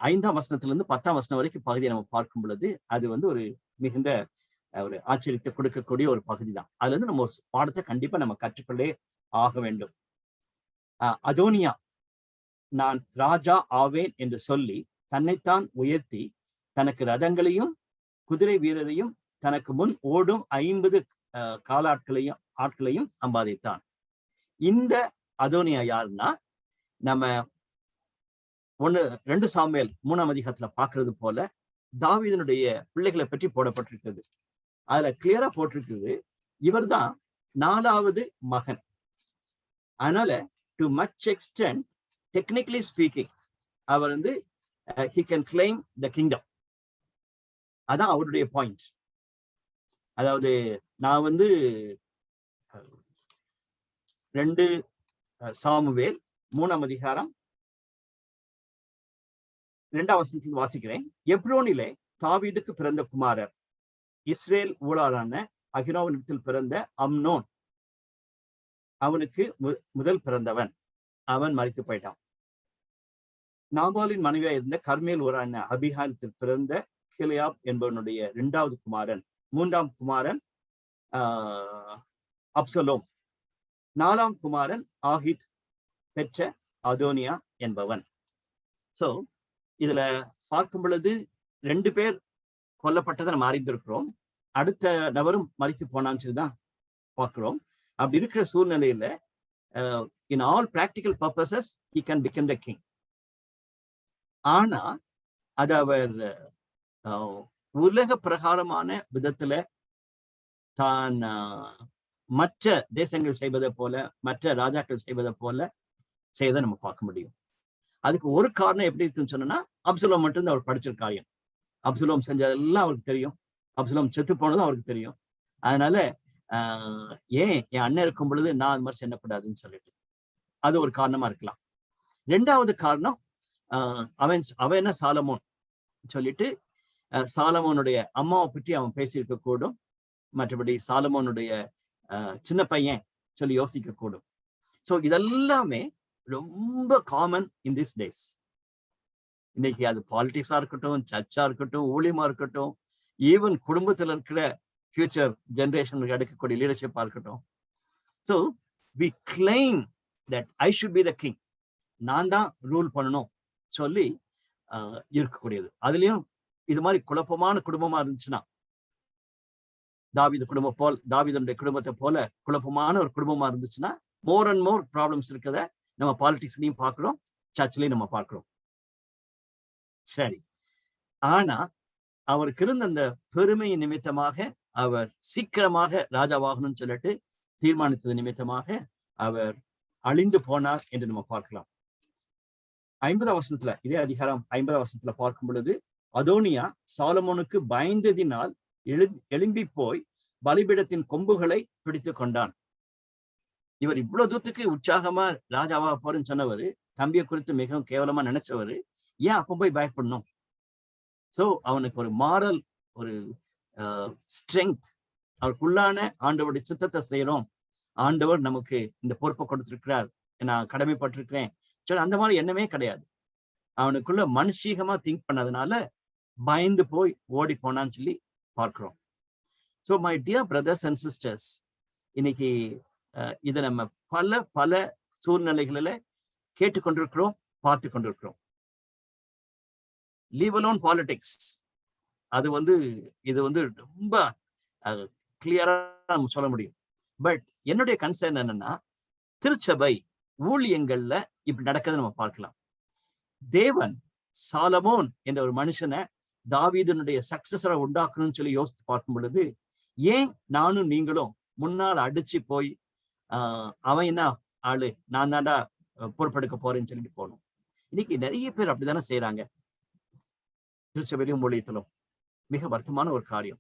5ஆம் வசனத்திலிருந்து 10ஆம் வசனம் வரைக்கும் பகுதியை நம்ம பார்க்கும் பொழுது அது ஒரு மிகுந்த ஒரு ஆச்சரியத்தை கொடுக்கக்கூடிய ஒரு பகுதி தான். அதுல இருந்து நம்ம ஒரு பாடத்தை கண்டிப்பா நம்ம கற்றுக்கொள்ளே ஆக வேண்டும். அதோனியா நான் ராஜா ஆவேன் என்று சொல்லி தன்னைத்தான் உயர்த்தி தனக்கு ரதங்களையும் குதிரை வீரரையும் தனக்கு முன் ஓடும் 50 ஆட்களையும் சம்பாதித்தான். இந்த அதோனியா யாருன்னா, நம்ம 2 சாமுவேல் 3ஆம் அதிகாரத்துல பாக்குறது போல தாவீதினுடைய பிள்ளைகளை பற்றி போடப்பட்டிருக்கிறது. அதுல கிளியரா போட்டிருக்கிறது இவர்தான் 4வது மகன். அதனால to much extent technically speaking அவர் he can claim the kingdom. அதான் அவருடைய பாயிண்ட். அதாவது நான் 2 சாமுவேல் 3ஆம் அதிகாரம் 2ஆம் வசனத்தில் வாசிக்கிறேன். எப்ரோனிலே தாவீதுக்கு பிறந்த குமாரர் இஸ்ரேல் ஊழாரான அகினோவனிடத்தில் பிறந்த அம்னோன் அவனுக்கு முதல் பிறந்தவன். அவன் மரித்து போயிட்டான். நாபாலின் மனைவியா இருந்த கர்மேல் ஊரான அபிகாலத்தில் பிறந்த கிலியாப் என்பவனுடைய 2வது குமாரன். 3ஆம் குமாரன் அப்சலோம். 4ஆம் குமாரன் ஆகித் பெற்ற அதோனியா என்பவன். சோ இதுல பார்க்கும் பொழுது 2 பேர் கொல்லப்பட்டதை நம்ம அறிந்திருக்கிறோம். அடுத்த நபரும் மரித்து போனான்னு சொல்லிதான் பார்க்கிறோம். அப்படி இருக்கிற சூழ்நிலையில in all practical purposes he can become the king. ஆனா அது அவர் உலக பிரகாரமான விதத்துல தான் மற்ற தேசங்கள் செய்வதை போல, மற்ற ராஜாக்கள் செய்வதை போல செய்வதை நம்ம பார்க்க முடியும். அதுக்கு ஒரு காரணம் எப்படி இருக்குன்னு சொன்னா, அப்சலோம் மட்டும்தான் அவர் படிச்சிருக்க காரியம். அப்சலோம் செஞ்சதெல்லாம் அவருக்கு தெரியும். அப்சலோம் செத்து போனதும் அவருக்கு தெரியும். அதனால ஏன் என் அண்ணன் இருக்கும் பொழுது நான் அது மாதிரி செய்யக்கூடாதுன்னு சொல்லிட்டு அது ஒரு காரணமா இருக்கலாம். 2வது காரணம் அவன் என்ன சாலமோன் சொல்லிட்டு சாலமோனுடைய அம்மாவை பற்றி அவன் பேசியிருக்க கூடும். மற்றபடி சாலமோனுடைய சின்ன பையன் சொல்லி யோசிக்க கூடும். ஸோ இதெல்லாமே ரொம்ப காமன் இன் திஸ் டேஸ். இன்னைக்கு அது பாலிடிக்ஸா இருக்கட்டும், சர்ச்சா இருக்கட்டும், ஊழியமா இருக்கட்டும், ஈவன் குடும்பத்தில் இருக்கிற ஃபியூச்சர் ஜெனரேஷனுக்கு எடுக்கக்கூடிய லீடர்ஷிப்பா இருக்கட்டும். So we claim that I should be the king, நான் தான் ரூல் பண்ணணும் சொல்லி இருக்கக்கூடியது. அதுலயும் இது மாதிரி குழப்பமான குடும்பமா இருந்துச்சுன்னா, தாவீதுடைய குடும்பத்தை போல குழப்பமான ஒரு குடும்பமா இருந்துச்சுன்னா, மோர் அண்ட் மோர் ப்ராப்ளம்ஸ் இருக்கத நம்ம பாலிடிக்ஸ்லயும் பார்க்கிறோம், சர்ச்லயும் நம்ம பார்க்கிறோம். சரி, ஆனா அவருக்கு இருந்த அந்த பெருமையின் நிமித்தமாக அவர் சீக்கிரமாக ராஜாவாகணும்னு சொல்லிட்டு தீர்மானித்தது நிமித்தமாக அவர் அழிந்து போனார் என்று நம்ம பார்க்கலாம். 50 வசனத்துல, இதே அதிகாரம் 50 வசனத்துல பார்க்கும் பொழுது, அதோனியா சாலமோனுக்கு பயந்ததினால் எழும்பி போய் பலிபீடத்தின் கொம்புகளை பிடித்து கொண்டான். இவர் இவ்வளவு தூரத்துக்கு உற்சாகமா ராஜாவா போறேன்னு சொன்னவர், தம்பியை குறித்து மிகவும் கேவலமா நினைச்சவர், ஏன் அப்ப போய் பயப்படணும்? சோ அவனுக்கு ஒரு மாரல், ஒரு ஸ்ட்ரெங்க், அவருக்குள்ளான ஆண்டவருடைய சித்தத்தை செய்யறோம், ஆண்டவர் நமக்கு இந்த பொறுப்பை கொடுத்திருக்கிறார், நான் கடமைப்பட்டிருக்கிறேன் சரி, அந்த மாதிரி எண்ணமே கிடையாது. அவனுக்குள்ள மனுஷீகமா திங்க் பண்ணதுனால பயந்து போய் ஓடி போனான்னு சொல்லி பார்க்கிறோம். So my dear brothers and sisters, இன்னைக்கு இதை நம்ம பல பல சூழ்நிலைகளில கேட்டுக்கொண்டிருக்கிறோம், பார்த்து கொண்டிருக்கிறோம். லீவ் அலோன் பாலிடிக்ஸ், அது இது ரொம்ப கிளியரா நம்ம சொல்ல முடியும். பட் என்னுடைய கன்சர்ன் என்னன்னா, திருச்சபை ஊழியங்கள்ல இப்படி நடக்கிறத நம்ம பார்க்கலாம். தேவன் சாலமோன் என்ற ஒரு மனுஷனை தாவீதுனுடைய சக்சஸரை உண்டாக்கணும்னு சொல்லி யோசித்து பார்க்கும் பொழுது, ஏன் நானும் நீங்களும் முன்னால் அடிச்சு போய் அவன் என்ன ஆளு, நான் தாண்டா பொறுப்பெடுக்க போறேன்னு சொல்லிட்டு போகணும். இன்னைக்கு நிறைய பேர் அப்படித்தானே செய்யறாங்க, திருச்சபையிலும் ஊழியத்திலும். மிக வருத்தமான ஒரு காரியம்.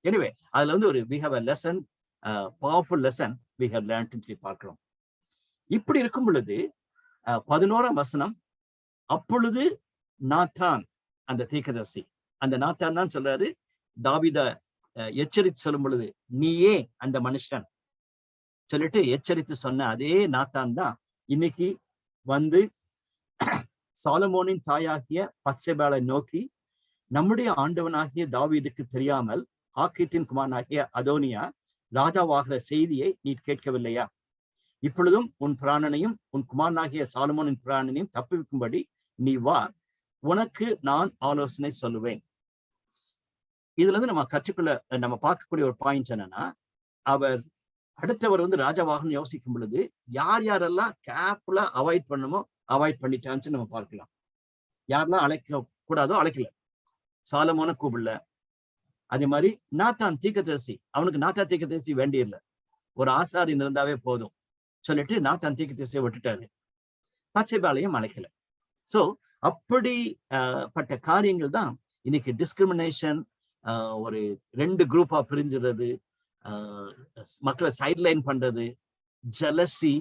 எனவே அதுல ஒரு we have a lesson, powerful lesson we have learned ன்னு சொல்லி பார்க்கிறோம். இப்படி இருக்கும் பொழுது 11ஆம் வசனம், அப்பொழுது நாத்தான் அந்த தீர்க்கதரிசி, அந்த நாத்தான் தான் சொல்றாரு, தாவீத எச்சரித்து சொல்லும் பொழுது, நீயே அந்த மனுஷன் சொல்லிட்டு எச்சரித்து சொன்ன அதே நாத்தான் தான் இன்னைக்கு வந்து சாலமோனின் தாயாகிய பத்சேபாளை நோக்கி, நம்முடைய ஆண்டவனாகிய தாவீதுக்கு தெரியாமல் ஆக்கீத்தின் குமாரனாகிய அதோனியா ராஜாவாகிற செய்தியை நீ கேட்கவில்லையா? இப்பொழுதும் உன் பிராணனையும் உன் குமாரனாகிய சாலமோனின் பிராணனையும் தப்புவிக்கும்படி நீ வா, உனக்கு நான் ஆலோசனை சொல்லுவேன். இதுல இருந்து நம்ம பார்க்கக்கூடிய ஒரு பாயிண்ட் என்னன்னா, அவர் அடுத்தவர் ராஜாவாகன்னு யோசிக்கும் பொழுது யார் யாரெல்லாம் கேர்ஃபுல்லா அவாய்ட் பண்ணுமோ அவாய்ட் பண்ணிட்டான்னு நம்ம பார்க்கலாம். யாரெல்லாம் அழைக்க கூடாதோ அழைக்கல. சாலமோனை கூப்பிடல. அதே மாதிரி நாத்தான் தீர்க்கதரிசி, அவனுக்கு நாத்தான் தீர்க்கதரிசி வேண்டியில்லை, ஒரு ஆசாரியன் இருந்தாவே போதும் சொல்லிட்டு நாத்தான் தீர்க்கதரிசியை விட்டுட்டாரு. பத்சேபாளையும் அழைக்கல. சோ அப்படி பட்ட காரியங்கள் தான் இன்னைக்கு டிஸ்கிரிமினேஷன், ஒரு 2 குரூப்பா பிரிஞ்சுறது, மக்களை சைட்லைன் பண்றது, ஜெலசி,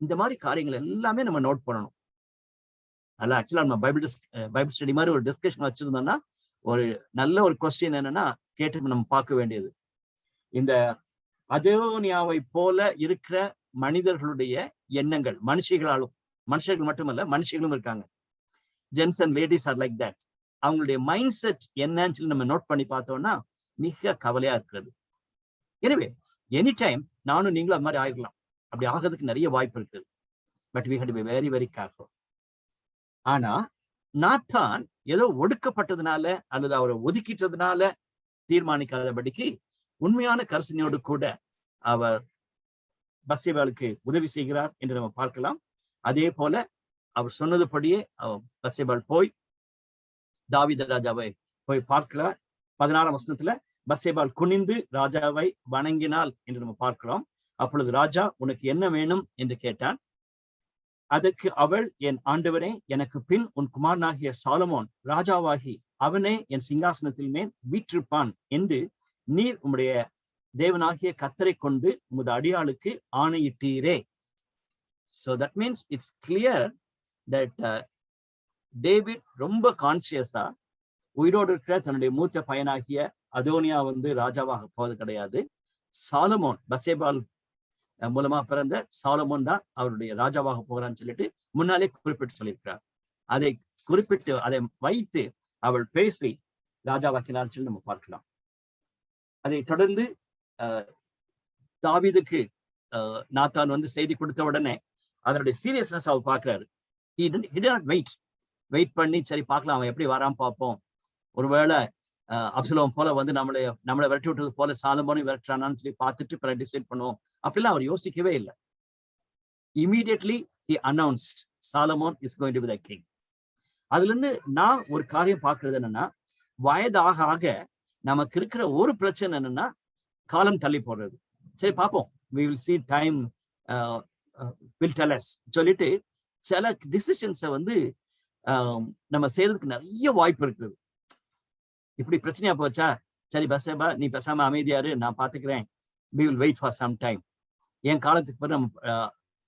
இந்த மாதிரி காரியங்கள் எல்லாமே நம்ம நோட் பண்ணணும். அதில் ஆக்சுவலா நம்ம பைபிள் ஸ்டடி மாதிரி ஒரு டிஸ்கஷன் வச்சிருந்தோம்னா, ஒரு நல்ல ஒரு கொஸ்டின் என்னன்னா கேட்டு நம்ம பார்க்க வேண்டியது, இந்த அதோனியாவை போல இருக்கிற மனிதர்களுடைய எண்ணங்கள், மனுஷர்கள் மட்டுமல்ல மனுஷர்களும் இருக்காங்க, gents and ladies are like that, அவங்களுடைய மைண்ட் செட் என்னன்னு சொல்லி நம்ம நோட் பண்ணி பார்த்தோம்னா மிக கவலையா இருக்கிறது. எனவே எனி டைம் நானும் நீங்களும் அது மாதிரி ஆகிடலாம். அப்படி ஆகிறதுக்கு நிறைய வாய்ப்பு இருக்குது. But we have to be very very careful. ஆனா நாத்தான் ஏதோ ஒடுக்கப்பட்டதுனால அல்லது அவரை ஒதுக்கிட்டதுனால தீர்மானிக்காதபடிக்கு உண்மையான கரிசனையோடு கூட அவர் பத்சேபாளுக்கு உதவி செய்கிறார் என்று நம்ம பார்க்கலாம். அதே போல அவர் சொன்னதுபடியே பத்சேபாள் போய் தாவீது ராஜாவை போய் பார்க்கிறார். 16ஆம் வசனத்துல பத்சேபாள் குனிந்து ராஜாவை வணங்கினாள் என்று நம்ம பார்க்கிறோம். அப்பொழுது ராஜா, உனக்கு என்ன வேணும் என்று கேட்டான். அதற்கு அவள், என் ஆண்டவரே, எனக்கு பின் உன் குமாரனாகிய சாலமோன் ராஜாவாகி அவனே என் சிங்காசனத்தில் மேல் வீற்றிருப்பான் என்று நீர் உம்முடைய தேவனாகிய கர்த்தரை கொண்டு உமது அடியாளுக்கு ஆணையிட்டீரே. So that means it's clear that David ரொம்ப கான்சியஸா உயிரோடு இருக்கிற தன்னுடைய மூத்த பையனாகிய அதோனியா ராஜாவாக போவது கிடையாது. சாலமோன், பத்சேபாள் மூலமா பிறந்த சாலமோன் தான் அவருடைய ராஜாவாக போகிறான்னு சொல்லிட்டு முன்னாலே குறிப்பிட்டு சொல்லியிருக்கிறார். அதை குறிப்பிட்டு அதை வைத்து அவள் பேசி ராஜாவாக்கினான்னு சொல்லி நம்ம பார்க்கலாம். அதை தொடர்ந்து தாவீதுக்கு நாத்தான் செய்தி கொடுத்த உடனே அதனுடைய சீரியஸ்னஸ் அவர் பார்க்கிறாரு. வெயிட் பண்ணி சரி பார்க்கலாம், அவன் எப்படி வராம பார்ப்போம், ஒருவேளை அப்சலோம் போல நம்மளை விரட்டி விட்டது போல சாலமோனை விரட்டுறானான்னு சொல்லி பார்த்துட்டு பிறகு டிசைட் பண்ணுவோம் அப்படிலாம் அவர் யோசிக்கவே இல்லை. Immediately he announced Solomon is going to be the king. அதுல இருந்து நான் ஒரு காரியம் பார்க்கறது என்னன்னா, வயதாக ஆக நமக்கு இருக்கிற ஒரு பிரச்சனை என்னன்னா காலம் தள்ளி போடுறது. சரி பார்ப்போம், we will see time will tell us சொல்லிட்டு சில டிசிஷன்ஸை நம்ம செய்யறதுக்கு நிறைய வாய்ப்பு இருக்குது. இப்படி பிரச்சனையா போச்சா, சரி பத்சேபா நீ பேசாம அமைதியாரு, நான் பாத்துக்கிறேன், we will wait for some time, என் காலத்துக்கு பிறகு நம்ம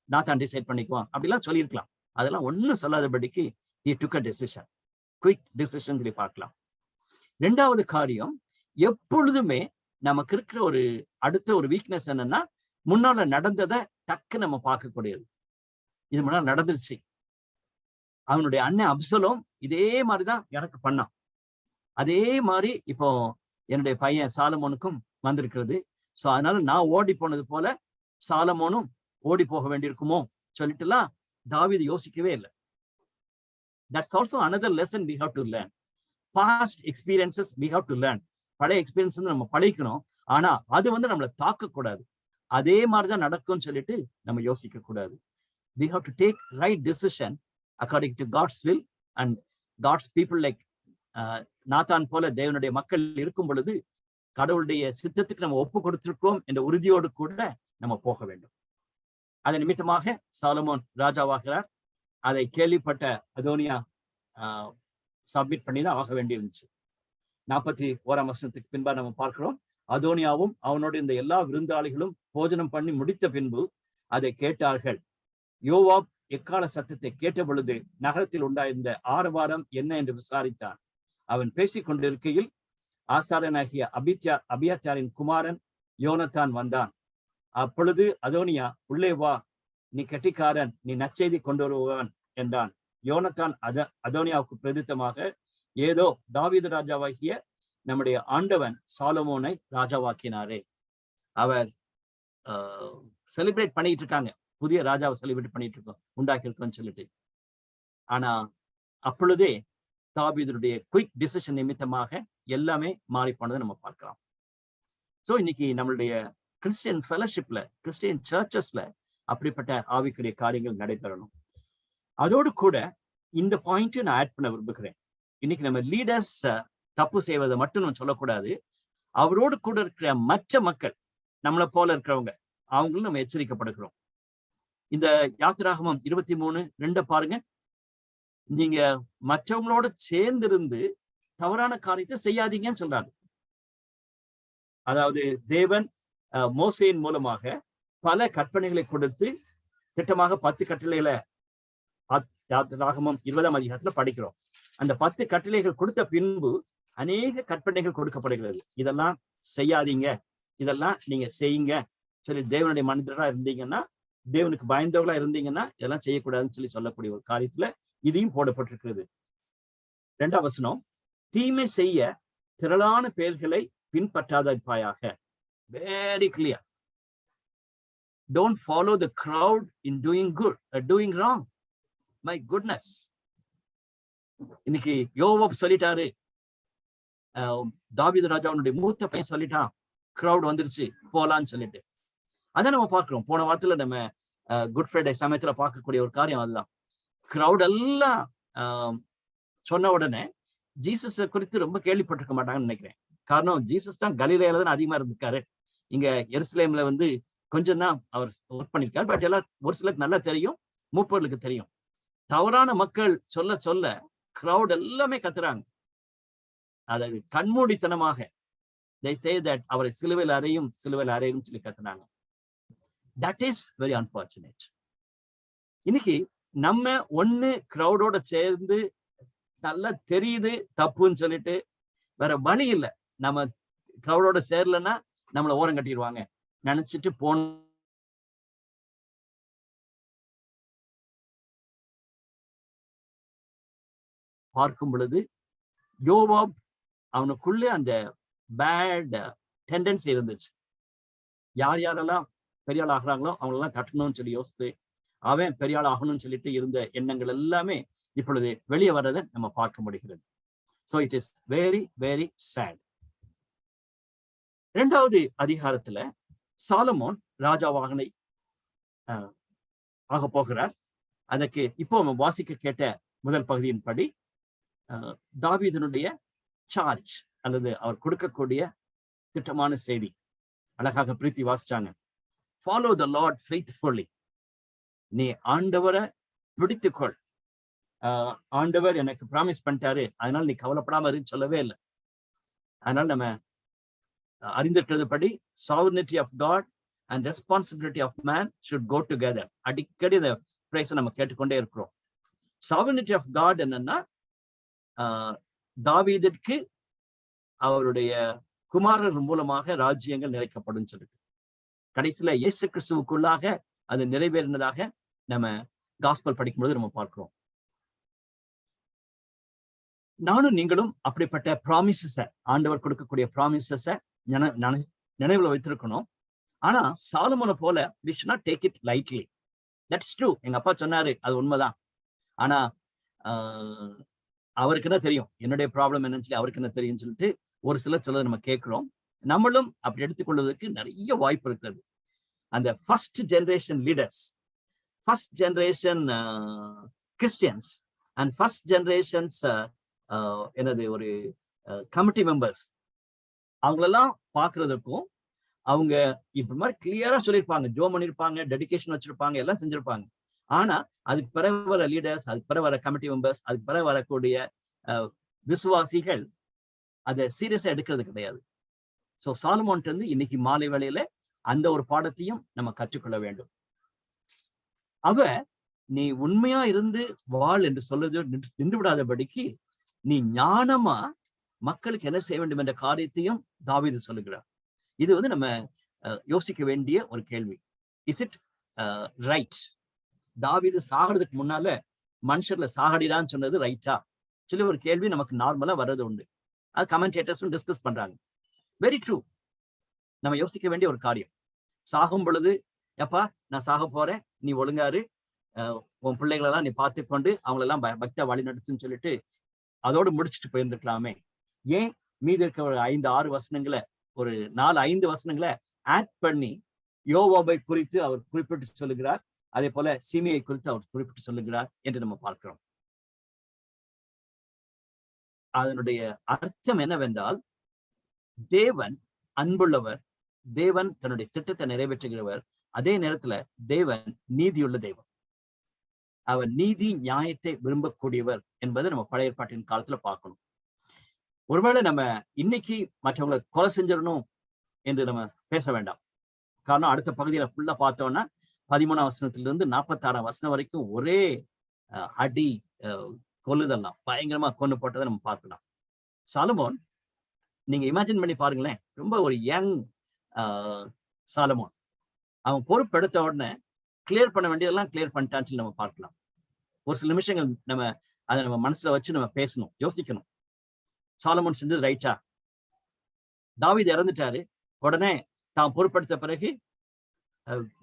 நாத்தான் டிசைட் பண்ணிக்குவோம் அப்படிலாம் சொல்லியிருக்கலாம். அதெல்லாம் ஒன்னும் சொல்லாதபடிக்கு he took a decision, quick decision சொல்லி பார்க்கலாம். ரெண்டாவது காரியம், எப்பொழுதுமே நமக்கு இருக்கிற அடுத்த ஒரு வீக்னஸ் என்னன்னா, முன்னால நடந்ததை டக்கு நம்ம பார்க்கக்கூடியது. இது முன்னால நடந்துருச்சு, அவனுடைய அண்ணன் அப்சலோம் இதே மாதிரிதான் எனக்கு பண்ணான், அதே மாதிரி இப்போ என்னுடைய பையன் சாலமோனுக்கும் வந்திருக்கிறது. சோ அதனால நான் ஓடி போனது போல சாலமோனும் ஓடி போக வேண்டியிருக்குமோ சொல்லிட்டுலாம் தாவீது யோசிக்கவே இல்லை. That's also another lesson we have to learn. Past experiences we have to learn. பழைய எக்ஸ்பீரியன்ஸ் நம்ம பழகிக்கணும், ஆனா அது நம்மளை தாக்கக்கூடாது. அதே மாதிரிதான் நடக்கும்னு சொல்லிட்டு நம்ம யோசிக்க கூடாது. We have to take right decision according to God's will and God's people. Like Nathan போல தேவனுடைய மக்கள் இருக்கும் பொழுது கடவுளுடைய சித்தத்துக்கு நம்ம ஒப்பு கொடுத்திருக்கிறோம் என்ற உறுதியோடு கூட நம்ம போக வேண்டும். அதன் நிமித்தமாக சாலமோன் ராஜாவாகிறார். அதை கேள்விப்பட்ட அதோனியா சப்மிட் பண்ணி தான் ஆக வேண்டி இருந்துச்சு. 41ஆம் வசனத்துக்கு பின்பா நம்ம பார்க்கிறோம், அதோனியாவும் அவனோட இந்த எல்லா விருந்தாளிகளும் போஜனம் பண்ணி முடித்த பின்பு அதை கேட்டார்கள். யோவாப் எக்கால சத்தத்தை கேட்ட பொழுது நகரத்தில் உண்டாயிருந்த ஆரவாரம் என்ன என்று விசாரித்தான். அவன் பேசிக் கொண்டிருக்கையில் ஆசாரனாகிய அபியத்தாரின் குமாரன் யோனத்தான் வந்தான். அப்பொழுது அதோனியா, உள்ளே வா, நீ கெட்டிக்காரன், நீ நற்செய்தி கொண்டு வருபவன் என்றான். யோனத்தான் அதோனியாவுக்கு பிரதித்தமாக, ஏதோ தாவீது ராஜாவாகிய நம்முடைய ஆண்டவன் சாலமோனை ராஜாவாக்கினாரே. அவர் செலிப்ரேட் பண்ணிட்டு இருக்காங்க, புதிய ராஜாவை செலிப்ரேட் பண்ணிட்டு இருக்கோம், உண்டாக்கி இருக்கோம்னு சொல்லிட்டு. ஆனா அப்பொழுதே தாவீதுடைய குயிக் டிசிஷன் நிமித்தமாக எல்லாமே மாறி போனதை நம்ம பார்க்கலாம். சோ இன்னைக்கு நம்மளுடைய கிறிஸ்டியன் ஃபெலோஷிப்ல, கிறிஸ்டியன் சர்ச்சஸ்ல அப்படிப்பட்ட ஆவிக்குரிய காரியங்கள் நடைபெறணும். அதோடு கூட இந்த பாயிண்ட் நான் ஆட் பண்ண விரும்புகிறேன். இன்னைக்கு நம்ம லீடர்ஸ் தப்பு செய்வதை மட்டும் நம்ம சொல்லக்கூடாது, அவரோடு கூட இருக்கிற மற்ற மக்கள் நம்மளை போல இருக்கிறவங்க அவங்களும் நம்ம எச்சரிக்கப்படுகிறோம். இந்த யாத்திராகமம் 23:2 பாருங்க, நீங்க மற்றவங்களோட சேர்ந்திருந்து தவறான காரியத்தை செய்யாதீங்கன்னு சொல்றாரு. அதாவது தேவன் மோசேயின் மூலமாக பல கற்பனைகளை கொடுத்து திட்டமாக 10 கட்டளைகளை யாத்திராகமம் 20ஆம் அதிகாரத்துல படிக்கிறோம். அந்த 10 கட்டளைகள் கொடுத்த பின்பு அநேக கற்பனைகள் கொடுக்கப்படுகிறது. இதெல்லாம் செய்யாதீங்க, இதெல்லாம் நீங்க செய்யுங்க சொல்லி, தேவனுடைய மனிதர்களா இருந்தீங்கன்னா, தேவனுக்கு பயந்தவர்களா இருந்தீங்கன்னா இதெல்லாம் செய்யக்கூடாதுன்னு சொல்லி சொல்லக்கூடிய ஒரு காரியத்துல இதையும் போடப்பட்டிருக்கிறது. 2ஆம் வசனம், தீமை செய்ய திரளான பேர்களை பின்பற்றாதிருப்பாயாக. Very clear. Don't follow the crowd in doing good or doing wrong. My goodness. இன்னைக்கு யோவாப் சொல்லிட்டாரு, தாவீது ராஜாவுடைய மூத்த பையன் சொல்லிட்டான், கிரௌட் வந்துருச்சு போலான்னு சொல்லிட்டு. அதான் நம்ம பார்க்கிறோம். போன வாரத்துல நம்ம குட் ஃப்ரைடே சமயத்துல பார்க்கக்கூடிய ஒரு காரியம் அதுதான். கிரௌட் எல்லாம் சொன்ன உடனே ஜீசஸ் குறித்து ரொம்ப கேள்விப்பட்டிருக்க மாட்டாங்கன்னு நினைக்கிறேன். காரணம், ஜீசஸ் தான் கலிலேயில தான் அதிகமா இருந்திருக்காரு. இங்க எருசலேம்ல வந்து கொஞ்சம் தான் அவர் ஒர்க் பண்ணிருக்காரு. பட் எல்லாம் ஒரு சிலருக்கு நல்லா தெரியும், மூப்பர்களுக்கு தெரியும். தவறான மக்கள் சொல்ல சொல்ல கிரௌட் எல்லாமே கத்துறாங்க. அதை கண்மூடித்தனமாக they say that அவரை சிலுவையில் அறையும் சிலுவையில் அறையும் சொல்லி கத்துனாங்க. That is very unfortunate. இன்னைக்கு நம்ம ஒண்ணு கிரௌடோட சேர்ந்து நல்லா தெரியுது தப்புன்னு சொல்லிட்டு வேற வழி இல்லை, நம்ம கிரௌடோட சேரலன்னா நம்மளை ஓரம் கட்டிடுவாங்க நினைச்சிட்டு பார்க்கும் பொழுது யோவாப் அவனுக்குள்ளே அந்த பேட் டெண்டன்சி இருந்துச்சு. யார் யாரெல்லாம் பெரிய ஆள் ஆகுறாங்களோ அவங்களெல்லாம் தட்டணும்னு சொல்லி யோசித்து அவன் பெரிய ஆள் ஆகணும்னு சொல்லிட்டு இருந்த எண்ணங்கள் எல்லாமே இப்பொழுது வெளியே வர்றதை நம்ம பார்க்க முடிகிறது. So it is very very sad. 2வது அதிகாரத்துல சாலமோன் ராஜாவாகனை ஆக போகிறார். அதற்கு இப்போ நம்ம வாசிக்க கேட்ட முதல் பகுதியின் படி தாவீதனுடைய சார்ஜ் அல்லது அவர் கொடுக்கக்கூடிய திட்டமான செய்தி அழகாக பிரீத்தி வாசிச்சாங்க. Follow the Lord faithfully. நீ ஆண்டவரை பிடித்துக்கொள். ஆண்டவர் எனக்கு ப்ராமிஸ் பண்ணிட்டாரு, அதனால நீ கவலைப்படாம இருந்து சொல்லவே இல்லை. அதனால நம்ம அறிந்திட்டதுபடி sovereignty of God and responsibility of man should go together. அடிக்கடி இந்த பிரைஸை நம்ம கேட்டுக்கொண்டே இருக்கிறோம். sovereignty of God என்னன்னா, தாவீதுக்கு அவருடைய குமாரர் மூலமாக ராஜ்யங்கள் நிறைக்கப்படும் சொல்லிட்டு கடைசியில இயேசு கிறிஸ்துவுக்குள்ளாக அது நிறைவேறினதாக நம்ம காஸ்பல் படிக்கும்போது நம்ம பார்க்கிறோம். நானும் நீங்களும் அப்படிப்பட்ட ப்ராமிசஸ, ஆண்டவர் கொடுக்கக்கூடிய ப்ராமிசஸ நினைவுல வைத்திருக்கணும். ஆனா சாலமோனை போல we should not take it lightly. That's true. எங்க அப்பா சொன்னாரு, அது உண்மைதான். ஆனா அவருக்கு என்ன தெரியும், என்னுடைய ப்ராப்ளம் என்னன்னு சொல்லி அவருக்கு என்ன தெரியும்னு சொல்லிட்டு ஒரு சிலர் சொல்ல நம்ம கேட்கிறோம். நம்மளும் அப்படி எடுத்துக்கொள்வதற்கு நிறைய வாய்ப்பு இருக்கிறது. அந்த first generation leaders, first generation Christians and first generations என்னது ஒரு கமிட்டி மெம்பர்ஸ், அவங்களெல்லாம் பார்க்கறதுக்கும் அவங்க இப்ப மாதிரி கிளியரா சொல்லியிருப்பாங்க, ஜோம் பண்ணிருப்பாங்க, டெடிகேஷன் வச்சிருப்பாங்க, எல்லாம் செஞ்சிருப்பாங்க. ஆனா அதுக்கு பிறகு வர லீடர்ஸ், அதுக்கு பிறகு வர கமிட்டி மெம்பர்ஸ், அதுக்கு பிறகு வரக்கூடிய விசுவாசிகள் அதை சீரியஸா எடுக்கிறது கிடையாது. ஸோ சாலமோன்ட்டு இருந்து இன்னைக்கு மாலை வேளையில அந்த ஒரு பாடத்தையும் நம்ம கற்றுக்கொள்ள வேண்டும். நீ உண்மையா இருந்து வாழ் என்று சொல்றது நின்று விடாதபடிக்கு நீ ஞானமா மக்களுக்கு என்ன செய்ய வேண்டும் என்ற காரியத்தையும் தாவீது சொல்லுகிறார். இது வந்து நம்ம யோசிக்க வேண்டிய ஒரு கேள்வி. Is it right? தாவீது சாகிறதுக்கு முன்னால மனுஷர்ல சாகடிடான்னு சொன்னது ரைட்டா சொல்லி ஒரு கேள்வி நமக்கு நார்மலா வர்றது உண்டு. அது கமெண்டேட்டர்ஸும் டிஸ்கஸ் பண்றாங்க. Very true. நம்ம யோசிக்க வேண்டிய ஒரு காரியம். சாகும் பொழுது, எப்பா நான் சாக போறேன், நீ ஒழுங்காரு, உன் பிள்ளைகளெல்லாம் நீ பார்த்து கொண்டு அவங்களெல்லாம் பக்தியா வழி நடத்துன்னு சொல்லிட்டு அதோடு முடிச்சுட்டு போயிருந்துக்கலாமே. ஏன் மீதி இருக்க ஒரு 5-6 வசனங்களை, ஒரு 4-5 வசனங்களை ஆட் பண்ணி யோவாபை குறித்து அவர் குறிப்பிட்டு சொல்லுகிறார், அதே போல சீமையை குறித்து அவர் குறிப்பிட்டு சொல்லுகிறார் என்று நம்ம பார்க்கிறோம். அதனுடைய அர்த்தம் என்னவென்றால், தேவன் அன்புள்ளவர், தேவன் தன்னுடைய திட்டத்தை நிறைவேற்றுகிறவர், அதே நேரத்துல தேவன் நீதியுள்ள தெய்வம். அவர் நீதி நியாயத்தை விரும்பக்கூடியவர் என்பதை நம்ம பழைய ஏற்பாட்டின் காலத்துல பார்க்கணும். ஒருவேளை நம்ம இன்னைக்கு மற்றவங்களை கொலை செஞ்சிடணும் என்று நம்ம பேச வேண்டாம். காரணம், அடுத்த பகுதியில ஃபுல்லா பார்த்தோம்னா 13ஆம் வசனத்திலிருந்து 46ஆம் வசனம் வரைக்கும் ஒரே அடி கொல்லுதெல்லாம் பயங்கரமா கொண்டு போட்டதை நம்ம பார்க்கலாம். சாலமோன், நீங்க இமேஜின் பண்ணி பாருங்களேன், ரொம்ப ஒரு யங் சாலமோன். அவன் பொறுப்பெடுத்த உடனே கிளியர் பண்ண வேண்டியதெல்லாம் கிளியர் பண்ணிட்டான்னு சொல்லி நம்ம பார்க்கலாம். ஒரு சில நிமிஷங்கள் நம்ம அதை நம்ம மனசுல வச்சு நம்ம பேசணும், யோசிக்கணும். சாலமோன் செஞ்சது ரைட்டா? தாவீது இறந்துட்டாரு, உடனே தான் பொறுப்படுத்த பிறகு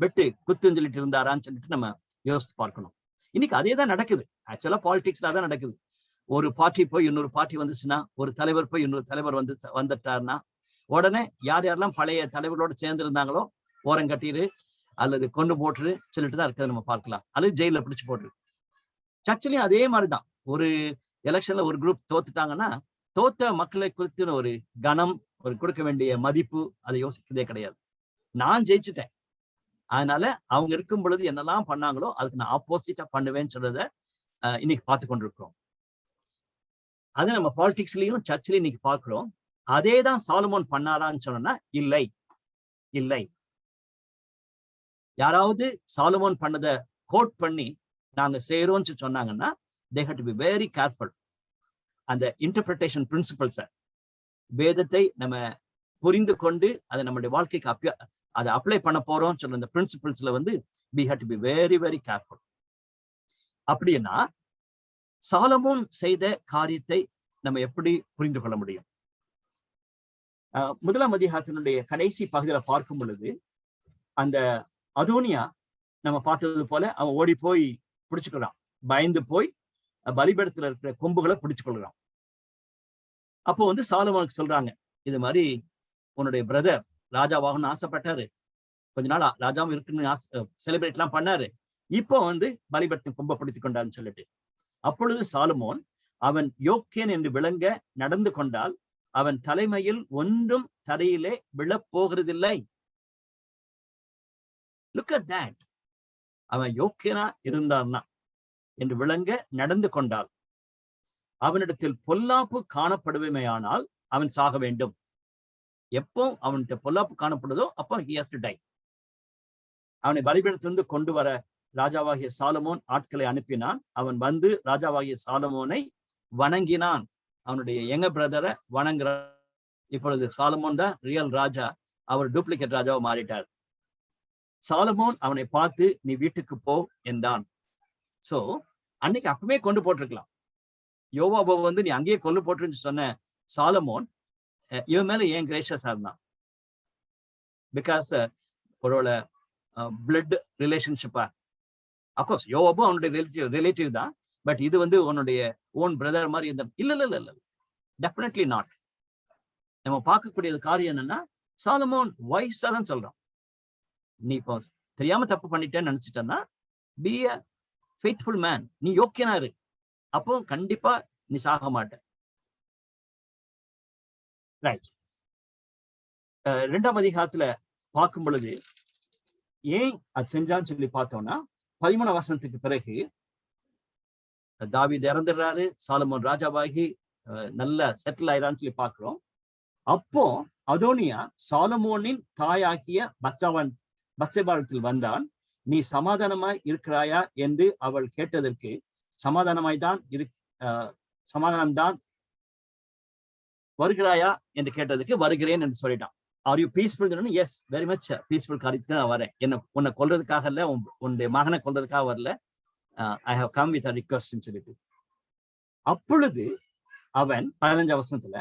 வெட்டு குத்துன்னு சொல்லிட்டு இருந்தாரான்னு சொல்லிட்டு நம்ம யோசிச்சு பார்க்கணும். இன்னைக்கு அதே தான் நடக்குது. ஆக்சுவலா பாலிடிக்ஸ்ல தான் நடக்குது. ஒரு பார்ட்டி போய் இன்னொரு பார்ட்டி வந்துச்சுன்னா, ஒரு தலைவர் போய் இன்னொரு தலைவர் வந்துட்டாருன்னா, உடனே யார் யாரெல்லாம் பழைய தலைவர்களோட சேர்ந்து இருந்தாங்களோ ஓரங்கட்டிரு அல்லது கொண்டு போட்டுரு சொல்லிட்டு தான் இருக்கிறத நம்ம பார்க்கலாம், அல்லது ஜெயில பிடிச்சு போட்டுரு. சர்ச்சிலையும் அதே மாதிரிதான். ஒரு எலெக்ஷன்ல ஒரு குரூப் தோத்துட்டாங்கன்னா, தோத்த மக்களை குறித்து ஒரு கனம், ஒரு கொடுக்க வேண்டிய மதிப்பு, அதை யோசிக்கிறதே கிடையாது. நான் ஜெயிச்சுட்டேன், அதனால அவங்க இருக்கும் பொழுது என்னெல்லாம் பண்ணாங்களோ அதுக்கு நான் ஆப்போசிட்டா பண்ணுவேன்னு சொல்றத இன்னைக்கு பார்த்து கொண்டிருக்கிறோம். அது நம்ம பாலிடிக்ஸ்லயும் சர்ச்சிலையும் இன்னைக்கு பார்க்கிறோம். அதே தான் சாலமோன் பண்ணாரான்னு சொன்னா இல்லை, இல்லை. யாராவது சாலமோன் பண்ணதை கோட் பண்ணி நாங்க செய்யறோம்னு சொன்னாங்கன்னா, they have to be very careful. அந்த இன்டர்பிரிட்டேஷன் பிரின்சிபல்ஸ, வேதத்தை நம்ம புரிந்து கொண்டு அதை நம்முடைய வாழ்க்கைக்கு அதை அப்ளை பண்ண போறோம் சொல்ற அந்த பிரின்சிபல்ஸ்ல we have to be very very careful. அப்படின்னா சாலமோன் செய்த காரியத்தை நம்ம எப்படி புரிந்து கொள்ள முடியும்? முதலாம் அதிகாரத்தினுடைய கடைசி பகுதியில பார்க்கும் பொழுது, அந்த அதோனியா நம்ம பார்த்தது போல அவன் ஓடி போய் பிடிச்சுக்கிறான், பயந்து போய் பலிபீடத்துல இருக்கிற கொம்புகளை பிடிச்சு கொள்கிறான். அப்போ சாலமோனுக்கு சொல்றாங்க, இது மாதிரி உன்னுடைய பிரதர் ராஜாவாகணும்னு ஆசைப்பட்டாரு, கொஞ்ச நாள் ராஜாவும் இருக்குன்னு செலிப்ரேட் எல்லாம் பண்ணாரு, இப்போ பலிபீடத்தின் கொம்பை பிடித்து கொண்டான்னு சொல்லிட்டு. அப்பொழுது சாலமோன், அவன் யோக்கியன் என்று விளங்க நடந்து கொண்டால் அவன் தலைமையில் ஒன்றும் தரையிலே விழப்போகிறதில்லை. Look at that. அவன் யோக்கியனா இருந்தான்னா என்று விளங்க நடந்து கொண்டால் அவனிடத்தில் பொல்லாப்பு காணப்படுவேமையானால் அவன் சாக வேண்டும். எப்போ அவன்கிட்ட பொல்லாப்பு காணப்படுதோ அப்போ he has to die. அவனை பலிபீடத்திலிருந்து கொண்டு வர ராஜாவாகிய சாலமோன் ஆட்களை அனுப்பினான். அவன் ராஜாவாகிய சாலமோனை வணங்கினான். அவனுடைய யங்க பிரதரை வணங்குறான். இப்பொழுது சாலமோன் தான் ரியல் ராஜா, அவர் டூப்ளிகேட் ராஜாவை மாறிட்டார். சாலமோன் அவனை பார்த்து நீ வீட்டுக்கு போ என்றான். சோ அன்னைக்கு அப்பவே கொண்டு போட்டிருக்கலாம். யோவாபை நீ அங்கேயே கொண்டு போட்டுருன்னு சொன்ன சாலமோன் இவன் மேல ஏன் கிரேஷியஸா இருந்தான்? பிகாஸ் ஒருவேளை பிளட் ரிலேஷன்ஷிப்பா? அப்கோர்ஸ் யோவாபும் அவனுடைய ரிலேட்டிவ் தான், பட் இது உன்னுடைய ஓன் பிரதர் மாதிரி இருந்த இல்ல, டெஃபினெட்லி நாட். நம்ம பார்க்கக்கூடியது காரியம் என்னன்னா, சாலமோன் வைஸா தான் சொல்றான், நீ இப்போ தெரியாம தப்பு பண்ணிட்டேன்னு நினைச்சிட்டன்னா பி a faithful man, நீ யோக்கியனா இரு, அப்போ கண்டிப்பா நீ சாக மாட்ட. ரைட். 2ஆம் அதிகாரத்துல பார்க்கும் பொழுது ஏன் அது செஞ்சான்னு சொல்லி பார்த்தோம்னா, 13ஆம் வசனத்துக்கு பிறகு தாவீது இறந்துடுறாரு, சாலமோன் ராஜாவாகி நல்ல செட்டில் ஆயிரான்னு சொல்லி பார்க்கிறோம். அப்போ அதோனியா சாலமோனின் தாயாகிய பத்சேபாவிடத்தில் வந்தான். நீ சமாதானமாய் இருக்கிறாயா என்று அவள் கேட்டதற்கு, சமாதானம்தான் வருகிறாயா என்று கேட்டதுக்கு வருகிறேன் என்று சொல்லிட்டான். Are you peaceful? Yes, very much peaceful காரியத்துக்கு நான் வரேன், உன்னை கொல்றதுக்காக இல்ல, உன்னுடைய மகனை கொல்றதுக்காக வரல, I have come with a request ன்னு சொல்லிட்டு. அப்பொழுது அவன் 15ஆம் வசனத்துல,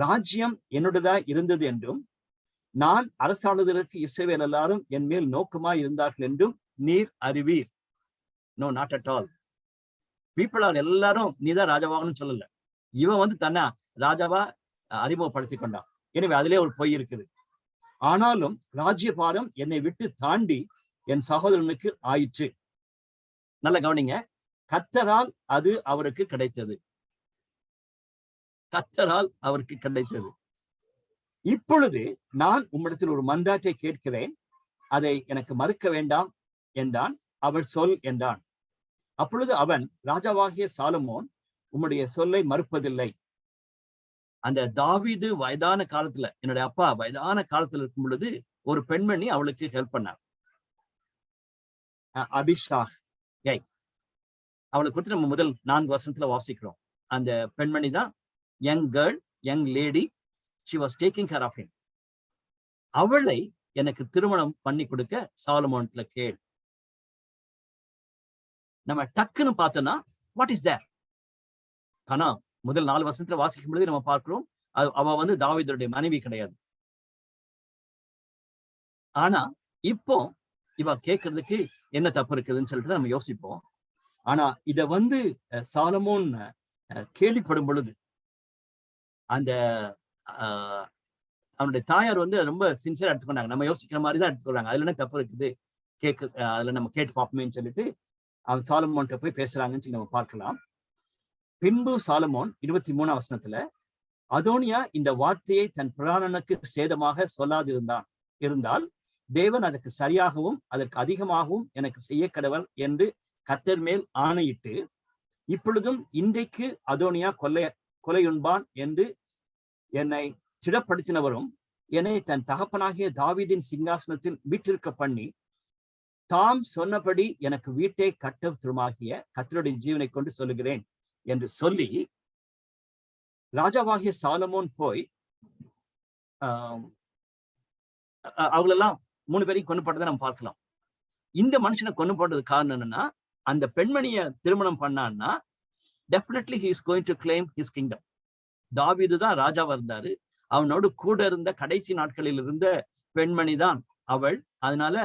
ராஜ்யம் என்னுடையதா இருந்தது என்றும் நான் அரசாளுதலுக்கு இஸ்ரவேல் எல்லாரும் என் மேல் நோக்கமாய் இருந்தார்கள் என்றும் நீர் அறிவீர். No, not at all. People are எல்லாரும் நீதான் ராஜாவாகணும்னு சொல்லல. இவன் தன்னை ராஜாவா அறிமுகப்படுத்தி கொண்டான். எனவே அதிலே ஒரு பொய் இருக்குது. ஆனாலும் ராஜ்யபாரம் என்னை விட்டு தாண்டி என் சகோதரனுக்கு ஆயிற்று. நல்ல கவனிங்க, கர்த்தரால் அது அவருக்கு கிடைத்தது. கர்த்தரால் அவருக்கு கிடைத்தது. இப்பொழுது நான் உம்மிடத்தில் ஒரு மன்றாட்டை கேட்கிறேன், அதை எனக்கு மறுக்க வேண்டாம் என்றான். அவள் சொல் என்றான். அப்பொழுது அவன், ராஜாவாகிய சாலமோன் உம்முடைய சொல்லை மறுப்பதில்லை. அந்த தாவீது வயதான காலத்துல, என்னுடைய அப்பா வயதான காலத்துல இருக்கும் பொழுது ஒரு பெண்மணி அவளுக்கு ஹெல்ப் பண்ணார். அபிஷாக் அவளை குறித்து நம்ம முதல் 4 வசனத்துல வாசிக்கிறோம். அந்த பெண்மணி தான் young girl, young lady. she was taking care of him. அவளை எனக்கு திருமணம் பண்ணி கொடுக்க சாலமோன்ல கேள். நம்ம டக்குன்னு பார்த்தோம்னா வாட் இஸ் தேட்? ஆனா முதல் 4 வசனத்துல வாசிக்கும் பொழுது நம்ம பார்க்கிறோம், அவ தாவீதுடைய மனைவி கிடையாது. ஆனா இப்போ இவ கேட்கறதுக்கு என்ன தப்பு இருக்குதுன்னு சொல்லிட்டு நம்ம யோசிப்போம். ஆனா இத சாலமோன் கேள்விப்படும் பொழுது அந்த அவனுடைய தாயார் வந்து ரொம்ப சின்சியரா எடுத்துக்கொண்டாங்க. நம்ம யோசிக்கிற மாதிரி தான் எடுத்துக்கிறாங்க. அதுல என்ன தப்பு இருக்குது, அதுல நம்ம கேட்டு பார்ப்போமேன்னு சொல்லிட்டு அவன் சாலமோன்ட்ட போய் பேசுறாங்கன்னு சொல்லி நம்ம பார்க்கலாம். பின்பு சாலமோன் 23ஆம் வசனத்துல, அதோனியா இந்த வார்த்தையை தன் பிராணனுக்கு சேதமாக இருந்தால் தேவன் அதற்கு சரியாகவும் அதற்கு அதிகமாகவும் எனக்கு செய்ய கடவர் என்று கர்த்தர் மேல் ஆணையிட்டு, இப்பொழுதும் இன்றைக்கு அதோனியா கொலையுண்பான் என்று என்னை திடப்படுத்தினவரும் என்னை தன் தகப்பனாகிய தாவீதின் சிங்காசனத்தில் வீற்றிருக்க பண்ணி தாம் சொன்னபடி எனக்கு வீட்டை கட்டவுமாகிய கர்த்தருடைய ஜீவனை கொண்டு சொல்லுகிறேன் என்று சொல்லி, ராஜாவாகிய சாலமோன் போய் அவங்களெல்லாம் 3 பேரையும் கொண்டு போட்டதை நம்ம பார்க்கலாம். இந்த மனுஷனை கொண்டு போட்டது காரணம் என்னன்னா, அந்த பெண்மணியை திருமணம் பண்ணான்னா definitely he is going to claim his kingdom. தாவீது தான் ராஜாவா இருந்தாரு. அவனோடு கூட இருந்த கடைசி நாட்களில் இருந்த பெண்மணி தான் அவள். அதனால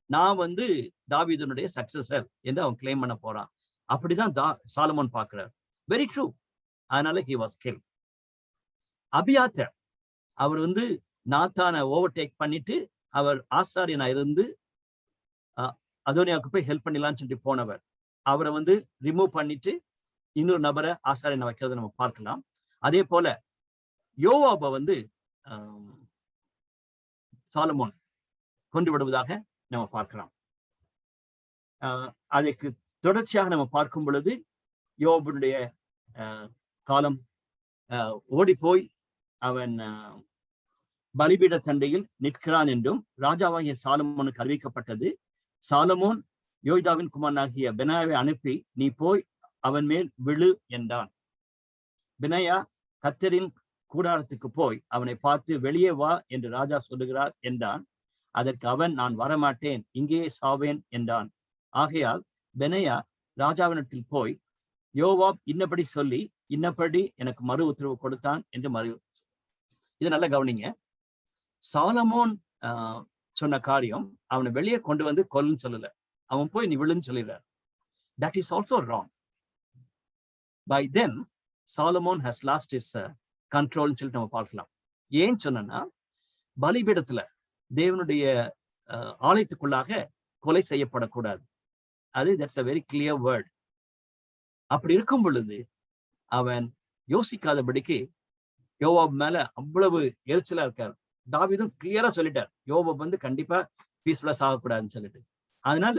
நான் வந்து தாவீதுனுடைய சக்சஸர் என்று அவன் கிளைம் பண்ண போறான். அப்படிதான் சாலமோன் பார்க்கிறார். Very true. அதனால he was killed. அபியாத்தர் அவர் வந்து நாத்தானை ஓவர்டேக் பண்ணிட்டு அவர் ஆசாரியனா இருந்து அதோனியாவுக்கு போய் ஹெல்ப் பண்ணிடலாம்னு சொல்லிட்டு போனவர். அவரை வந்து ரிமூவ் பண்ணிட்டு இன்னொரு நபரை ஆசாரியனை வைக்கிறத நம்ம பார்க்கலாம். அதே போல யோவாபை வந்து சாலமோன் கொண்டு விடுவதாக நம்ம பார்க்கலாம். அதற்கு தொடர்ச்சியாக நம்ம பார்க்கும் பொழுது யோவாபுடைய காலம் ஓடி போய் அவன் பலிபீட தண்டையில் நிற்கிறான் என்றும் ராஜாவாகிய சாலமோனுக்கு அறிவிக்கப்பட்டது. சாலமோன் யோய்தாவின் குமாரனாகிய பெனாயாவை அனுப்பி, நீ போய் அவன் மேல் விழு என்றான். பெனாயா கர்த்தரின் கூடாரத்துக்கு போய் அவனை பார்த்து, வெளியே வா என்று ராஜா சொல்லுகிறார் என்றான். அதற்கு அவன், நான் வரமாட்டேன், இங்கேயே சாவேன் என்றான். ஆகையால் பெனாயா ராஜாவினிடத்தில் போய், யோவாப் இன்னபடி சொல்லி இன்னபடி எனக்கு மறு உத்தரவு கொடுத்தான் என்று இது நல்லா கவனிங்க. சாலமோன் சொன்ன காரியம் அவனை வெளியே கொண்டு வந்து கொல்லுன்னு சொல்லல, அவன் போய் நீ விழுன்னு சொல்லிடுறார். That is also wrong. By then Solomon has lost his கண்ட்ரோல்னு சொல்லிட்டு நம்ம பார்க்கலாம். ஏன் சொன்னா, பலிபீடத்துல தேவனுடைய ஆலயத்துக்குள்ளாக கொலை செய்யப்படக்கூடாது. அது that's a very clear word. அப்படி இருக்கும் பொழுது அவன் யோசிக்காதபடிக்கு யோவாப் மேல அவ்வளவு எரிச்சலா இருக்காரு. தாவீதும் கிளியரா சொல்லிட்டார், யோவாப் வந்து கண்டிப்பா பீஸ்ஃபுல்லா சாகக்கூடாதுன்னு சொல்லிட்டு. அதனால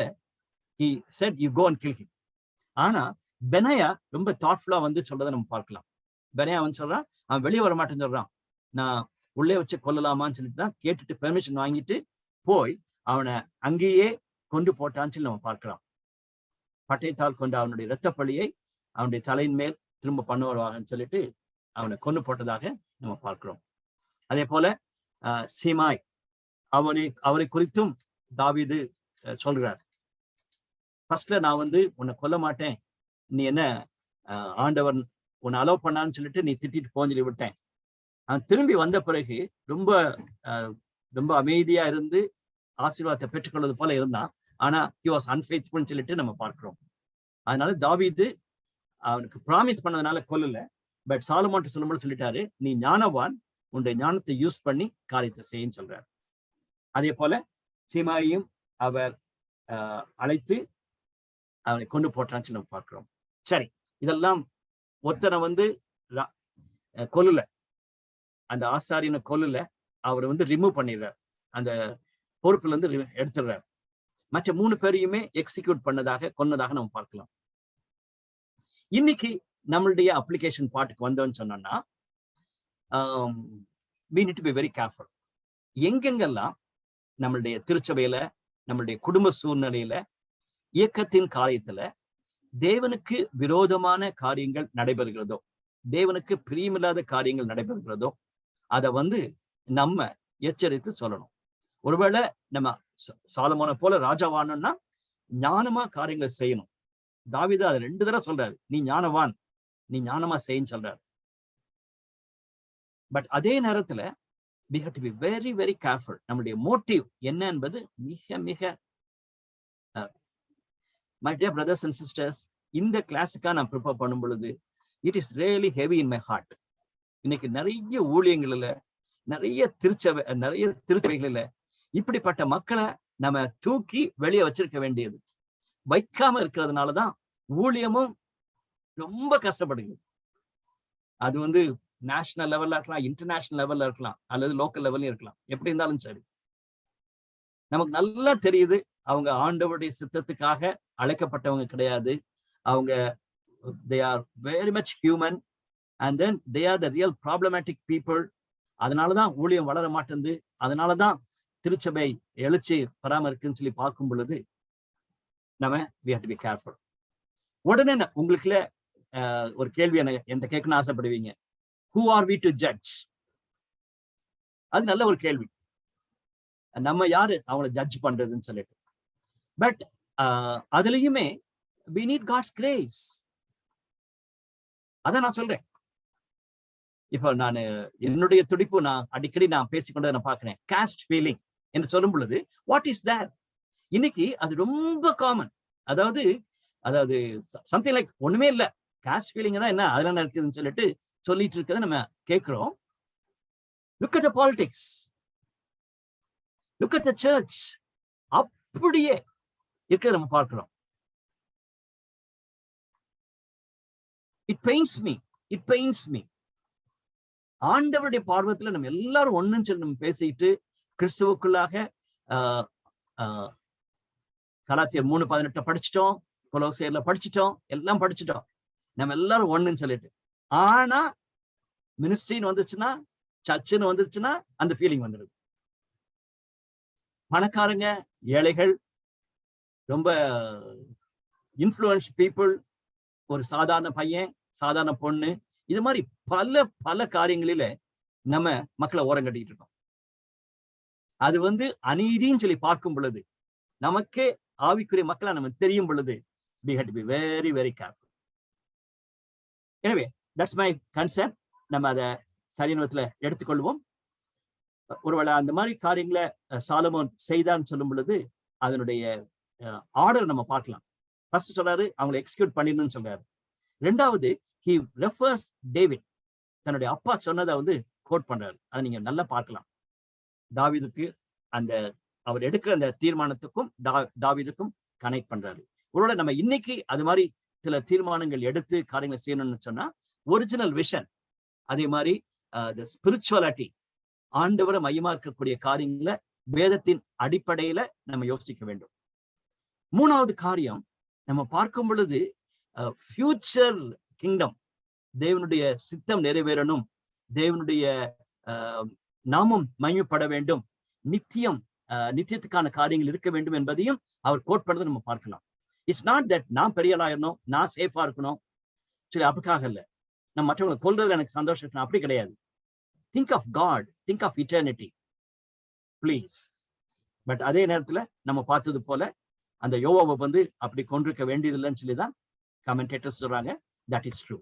he said you go and kill him. ஆனா பெனாயா ரொம்ப தாட்ஃபுல்லா வந்து சொல்றதை நம்ம பார்க்கலாம். பெனாயா வந்து சொல்றான், அவன் வெளியே வர மாட்டேன்னு சொல்றான், நான் உள்ளே வச்சு கொல்லலாமான்னு சொல்லிட்டு தான் கேட்டுட்டு பெர்மிஷன் வாங்கிட்டு போய் அவனை அங்கேயே கொண்டு போட்டான்னு சொல்லி நம்ம பார்க்கலாம். பட்டயத்தால் கொண்ட அவனுடைய இரத்த பழியை அவனுடைய தலையின் மேல் திரும்ப பண்ண வருவாங்கன்னு சொல்லிட்டு அவனை கொண்டு போட்டதாக நம்ம பார்க்கிறோம். அதே போல சீமாய் அவரை குறித்தும் தாவீது சொல்கிறார். ஃபர்ஸ்ட்ல நான் வந்து உன்னை கொல்ல மாட்டேன், நீ என்ன ஆண்டவன் உன்னை அலோவ் பண்ணான்னு சொல்லிட்டு நீ திட்டிட்டு போஞ்சலி விட்டேன். அவன் திரும்பி வந்த பிறகு ரொம்ப ரொம்ப அமைதியா இருந்து ஆசீர்வாதத்தை பெற்றுக்கொள்வது போல இருந்தான். ஆனா he was unfaithful சொல்லிட்டு நம்ம பார்க்கிறோம். அதனால தாவீது அவனுக்கு ப்ராமிஸ் பண்ணதுனால கொல்லல. பட் சாலமோன் சொல்லும்போது சொல்லிட்டாரு, நீ ஞானவான், உன்னுடைய ஞானத்தை யூஸ் பண்ணி காரியத்தை செய்யன்னு சொல்றாரு. அதே போல சீமாயையும் அவர் அழைத்து அவனை கொண்டு போட்டான்னு நம்ம பார்க்கிறோம். சரி, இதெல்லாம் ஒருத்தனை வந்து கொல்லல, அந்த ஆசாரியனை கொல்லல, அவரை வந்து ரிமூவ் பண்ணிடுறார், அந்த பொறுப்புல இருந்து எடுத்துடுறார். மற்ற 3 பேரையுமே எக்ஸிக்யூட் கொன்னதாக நம்ம பார்க்கலாம். இன்னைக்கு நம்மளுடைய அப்ளிகேஷன் பார்ட்டுக்கு வந்தோம்னு சொன்னோம்னா, we need to be very careful. எங்கெங்கெல்லாம் நம்மளுடைய திருச்சபையில, நம்மளுடைய குடும்ப சூழ்நிலையில, இயக்கத்தின் காரியத்துல தேவனுக்கு விரோதமான காரியங்கள் நடைபெறுகிறதோ, தேவனுக்கு பிரியமில்லாத காரியங்கள் நடைபெறுகிறதோ, அதை வந்து நம்ம எச்சரித்து சொல்லணும். ஒருவேளை நம்ம சாலமோனை போல ராஜாவானோம்னா ஞானமா காரியங்களை செய்யணும். தாவீது அதை 2 தடவை சொல்றாரு, நீ ஞானவான், நீ ஞானமா செய்யன்னு சொல்றாரு. பட் அதே நேரத்துல we have to be very very careful. நம்மளுடைய மோட்டிவ் என்ன என்பது மிக மிக my dear brothers and sisters, இந்த கிளாஸுக்கா நான் ப்ரிப்பேர் பண்ணும் பொழுது it is really heavy in my heart. இன்னைக்கு நிறைய ஊழியங்கள்ல, நிறைய திருச்சபைகளில் இப்படிப்பட்ட மக்களை நம்ம தூக்கி வெளியே வச்சிருக்க வேண்டியது. வைக்காம இருக்கிறதுனாலதான் ஊழியமும் ரொம்ப கஷ்டப்படுது. அது வந்து நேஷனல் லெவல்ல இருக்கலாம், இன்டர்நேஷனல் லெவல்ல இருக்கலாம், அல்லது லோக்கல் லெவல்ல இருக்கலாம். எப்படி இருந்தாலும் சரி, நமக்கு நல்லா தெரியுது அவங்க ஆண்டவருடைய சித்தத்துக்காக அழைக்கப்பட்டவங்க கிடையாது. அவங்க they are very much human and then they are the real problematic people. அதனாலதான் ஊழியம் வளர மாட்டேங்குது. அதனாலதான் திருச்சபை எழுச்சி பராமரிக்குன்னு சொல்லி பார்க்கும் பொழுது நம்ம we have to be careful. உடனே உங்களுக்குள்ள ஒரு கேள்வி என்ன கேட்கணும்னு ஆசைப்படுவீங்க. Who are we to judge? அது நல்ல ஒரு கேள்வி. நம்ம யாரு அவங்களை ஜட்ஜ் பண்றதுன்னு சொல்லிட்டு. பட் அதுலயுமே we need God's grace. அதான் நான் சொல்றேன். இப்ப நான் என்னுடைய துடிப்பு நான் அடிக்கடி நான் பேசிக்கொண்டு நான் பாக்குறேன். காஸ்ட் ஃபீலிங் என்று சொல்லும் பொழுது வாட் இஸ் தேட்? இன்னைக்கு அது ரொம்ப காமன். அதாவது சம்திங் லைக் ஒண்ணுமே இல்ல, காஸ்ட் ஃபீலிங் தான் என்ன அதெல்லாம் இருக்குதுன்னு சொல்லிட்டு இருக்கிறத நம்ம கேட்கிறோம். Look at the politics, look at the church. அப்படியே இருக்கிறத நம்ம பார்க்கிறோம். It pains me. ஆண்டவருடைய பார்வத்துல நம்ம எல்லாரும் ஒண்ணுன்னு சொல்லி நம்ம பேசிட்டு கிறிஸ்துவுக்குள்ளாக கலாத்தியர் 3:18 படிச்சுட்டோம், கொலோசியர்ல படிச்சுட்டோம், எல்லாம் படிச்சுட்டோம், நம்ம எல்லாரும் ஒண்ணுன்னு சொல்லிட்டு. ஆனா மினிஸ்ட்ரின்னு வந்துச்சுன்னா, சர்ச்சுன்னு வந்துருச்சுன்னா அந்த ஃபீலிங் வந்துடுது. பணக்காரங்க, ஏழைகள், ரொம்ப இன்ஃப்ளூயன்ஸ் பீப்புள், ஒரு சாதாரண பையன், சாதாரண பொண்ணு, இது மாதிரி பல காரியங்களில நம்ம மக்களை ஓரம் கட்டிட்டு இருக்கோம். அது வந்து அநீதின்னு சொல்லி பார்க்கும் பொழுது, நமக்கே ஆவிக்குரிய மக்களை நம்ம தெரியும் பொழுது we have to be very very careful. எனவே that's my concern. நம்ம அதை சரியானத்துல எடுத்துக்கொள்வோம். ஒருவேளை அந்த மாதிரி காரியங்களை சாலமோன் செய்தான்னு சொல்லும் பொழுது அதனுடைய ஆர்டர் நம்ம பார்க்கலாம். ஃபர்ஸ்ட் சொல்றாரு அவங்களை எக்ஸிக்யூட் பண்ணிடணும்னு சொல்றாரு. ரெண்டாவது he refers டேவிட், தன்னுடைய அப்பா சொன்னதை வந்து கோட் பண்றாரு. அதை நீங்க நல்லா பார்க்கலாம். தாவீதுக்கு அந்த அவர் எடுக்கிற அந்த தீர்மானத்துக்கும் தாவீதுக்கும் கனெக்ட் பண்றாரு. ஒருவேளை நம்ம இன்னைக்கு அது மாதிரி சில தீர்மானங்கள் எடுத்து காரியங்களை செய்யணும்னு சொன்னா ஒரிஜினல் விஷன், அதே மாதிரி ஸ்பிரிச்சுவாலிட்டி, ஆண்டவரை மையமா இருக்கக்கூடிய காரியங்களை வேதத்தின் அடிப்படையில நம்ம யோசிக்க வேண்டும். மூணாவது காரியம் நம்ம பார்க்கும் பொழுது ஃபியூச்சர் கிங்டம், தேவனுடைய சித்தம் நிறைவேறணும், தேவனுடைய நாமம் மகிமைப்பட வேண்டும், நித்தியத்துக்கான காரியங்கள் இருக்க வேண்டும் என்பதையும் அவர் கோட் பண்ணதை நம்ம பார்க்கலாம். இட்ஸ் நாட் தட் நான் பெரிய ஆளாயிரணும், நான் சேஃபா இருக்கணும் சரி, அப்படிக்காக இல்லை. நம்ம மற்றவங்களை கொல்றதுல எனக்கு சந்தோஷம் இருக்கணும், அப்படி கிடையாது. Think of God, think of eternity please. But அதே நேரத்துல நம்ம பார்த்தது போல அந்த யோவாவை வந்து அப்படி கொண்டிருக்க வேண்டியதில்லைன்னு சொல்லிதான் கமெண்டேட்டர்ஸ் சொல்றாங்க. That is true.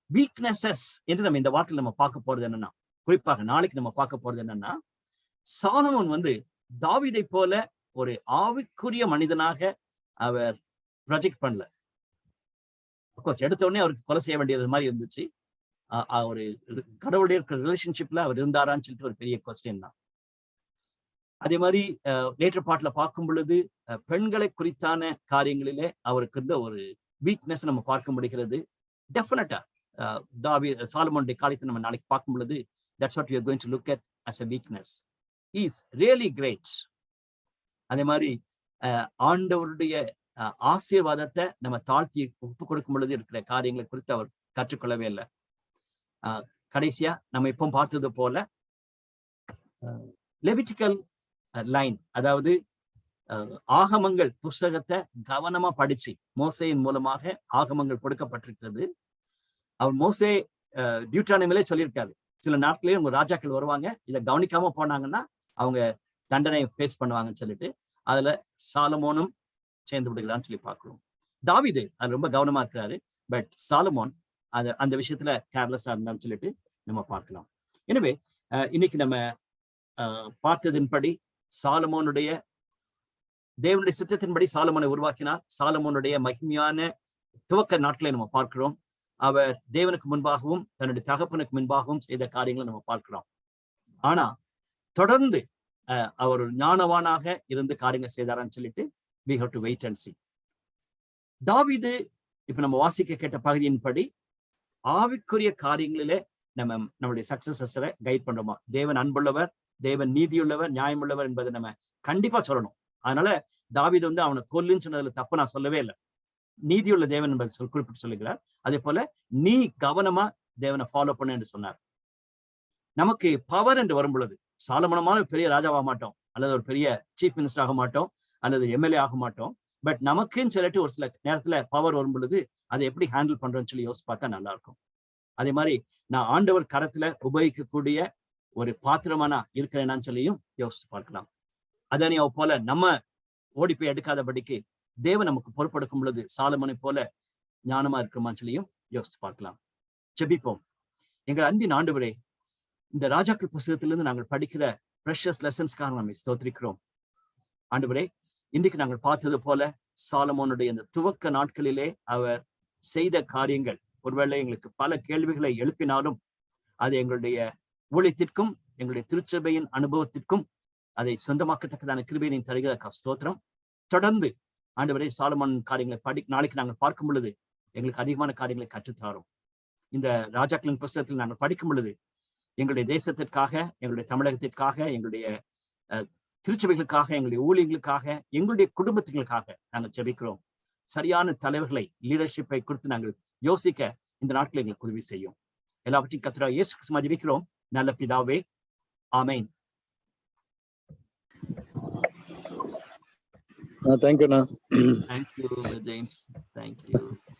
வீக்னஸஸ் என்று நம்ம இந்த வார்த்தையில் நம்ம பார்க்க போறது என்னன்னா, குறிப்பாக நாளைக்கு நம்ம பார்க்க போறது என்னன்னா, சாலமோன் வந்து தாவீதை போல ஒரு ஆவிக்குரிய மனிதனாக அவர் ப்ரொஜெக்ட் பண்ணல. அப்கோர்ஸ் எடுத்த உடனே அவருக்கு கொலை செய்ய வேண்டியது மாதிரி இருந்துச்சு. ஒரு கடவுளுடைய இருக்கிற ரிலேஷன்ஷிப்ல அவர் இருந்தாரான்னு சொல்லிட்டு ஒரு பெரிய கொஸ்டின் தான். அதே மாதிரி லேட்டர் பார்ட்ல பார்க்கும் பொழுது பெண்களை குறித்தான காரியங்களிலே அவருக்கு இருந்த ஒரு வீக்னஸ் நம்ம பார்க்க முடிகிறது. டெஃபினட்டா சாலமோனுடைய காரியத்தை நம்ம நாளைக்கு பார்க்கும் பொழுது that's what we are going to look at as a weakness. He is really great. அதே மாதிரி ஆண்டவருடைய ஆசீர்வாதத்தை நம்ம தாழ்த்தி ஒப்பு கொடுக்கும் பொழுது இருக்கிற காரியங்களை குறித்து அவர் கற்றுக்கொள்ளவே இல்லை. கடைசியா நம்ம இப்போ பார்த்தது போல லெவிட்டிக்கல் லைன், அதாவது ஆகமங்கள் புஸ்தகத்தை கவனமா படிச்சு, மோசேயின் மூலமாக ஆகமங்கள் கொடுக்கப்பட்டிருக்கிறது. அவர் மோசே டியூட்ரானமிலே சொல்லியிருக்காரு, சில நாட்களே உங்க ராஜாக்கள் வருவாங்க, இதை கவனிக்காம போனாங்கன்னா அவங்க தண்டனை ஃபேஸ் பண்ணுவாங்கன்னு சொல்லிட்டு அதுல சாலமோனும் சேர்ந்து விடுகிறான்னு சொல்லி பார்க்கிறோம். தாவீது அது ரொம்ப கவனமா இருக்கிறாரு, பட் சாலமோன் அந்த விஷயத்துல கேர்லெஸ்ஸா இருந்தான்னு சொல்லிட்டு நம்ம பார்க்கலாம். எனவே இன்னைக்கு நம்ம பார்த்ததின்படி சாலமோனுடைய தேவனுடைய சித்தத்தின்படி சாலமோனை உருவாக்கினார். சாலமோனுடைய மகிமையான துவக்க நாட்களை நம்ம பார்க்கிறோம். அவர் தேவனுக்கு முன்பாகவும் தன்னுடைய தகப்பனுக்கு முன்பாகவும் செய்த காரியங்களை நம்ம பார்க்கிறோம். ஆனா தொடர்ந்து அவர் ஒரு ஞானவானாக இருந்து காரியங்கள் செய்தாரான்னு சொல்லிட்டு we have to wait and see. தாவீது இப்ப நம்ம வாசிக்க கேட்ட பகுதியின்படி ஆவிக்குரிய காரியங்களிலே நம்முடைய சக்சஸரை கைட் பண்றோமா? தேவன் அன்புள்ளவர், தேவன் நீதியுள்ளவர், நியாயமுள்ளவர் என்பதை நம்ம கண்டிப்பா சொல்லணும். அதனால தாவீது அவனை கொல்லுன்னு சொன்னதுல தப்பு நான் சொல்லவே இல்லை. நீதியுள்ள தேவன் என்பதை குறிப்பிட்டு சொல்லுகிறார். அதே போல நீ கவனமா தேவனை ஃபாலோ பண்ணு என்று சொன்னார். நமக்கு பவர் என்று வரும் பொழுது சாலமோனமான பெரிய ராஜாவாக மாட்டோம், அல்லது ஒரு பெரிய சீஃப் மினிஸ்டர் ஆக மாட்டோம், அல்லது எம்எல்ஏ ஆக மாட்டோம். பட் நமக்குன்னு சொல்லிட்டு ஒரு சில நேரத்துல பவர் வரும் பொழுது அதை எப்படி ஹேண்டில் பண்றோம்னு சொல்லி யோசிச்சு பார்த்தா நல்லா இருக்கும். அதே மாதிரி நான் ஆண்டவர் கரத்துல உபயோகிக்கக்கூடிய ஒரு பாத்திரமானா இருக்கிறேன்னு சொல்லியும் யோசிச்சு பார்க்கலாம். அதனை போல நம்ம ஓடி போய் எடுக்காதபடிக்கு தேவன் நமக்கு பொறுப்பெடுக்கும் பொழுது சாலமோனை போல ஞானமா இருக்குமான்னு சொல்லியும் யோசிச்சு பார்க்கலாம். ஜெபிப்போம். எங்கள் அன்பின் ஆண்டவரே, இந்த ராஜாக்கள் புஸ்தகத்திலிருந்து நாங்கள் படிக்கிற ப்ரெஷஸ் லெசன்ஸ்க்காக நம்ம ஸ்தோத்திரிக்கிறோம். ஆண்டவரே, இன்றைக்கு நாங்கள் பார்த்தது போல சாலமோனுடைய இந்த துவக்க நாட்களிலே அவர் செய்த காரியங்கள் ஒருவேளை எங்களுக்கு பல கேள்விகளை எழுப்பினாலும் அது எங்களுடைய ஊழியத்திற்கும் எங்களுடைய திருச்சபையின் அனுபவத்திற்கும் அதை சொந்தமாக்கத்தக்கதான கிருபையை தருகிற ஸ்தோத்திரம். தொடர்ந்து ஆண்டவரே சாலமோன் காரியங்களை நாளைக்கு நாங்கள் பார்க்கும் பொழுது எங்களுக்கு அதிகமான காரியங்களை கற்றுத்தாரும். இந்த ராஜாக்களின் புஸ்தகத்தில் நாங்கள் படிக்கும் பொழுது எங்களுடைய தேசத்திற்காக, எங்களுடைய தமிழகத்திற்காக, எங்களுடைய திருச்சபைகளுக்காக, எங்களுடைய ஊழியர்களுக்காக, எங்களுடைய குடும்பத்துகளுக்காக நாங்கள் ஜெபிக்கிறோம். சரியான தலைவர்களை, லீடர்ஷிப்பை குறித்து நாங்கள் யோசிக்க இந்த நாட்கள் எங்களுக்கு உதவி செய்யும். எல்லாவற்றையும் கர்த்தராகிய இயேசு கிறிஸ்துவின் ஜெபிக்கிறோம் நல்ல பிதாவே, ஆமென். Thank you, James. Thank you.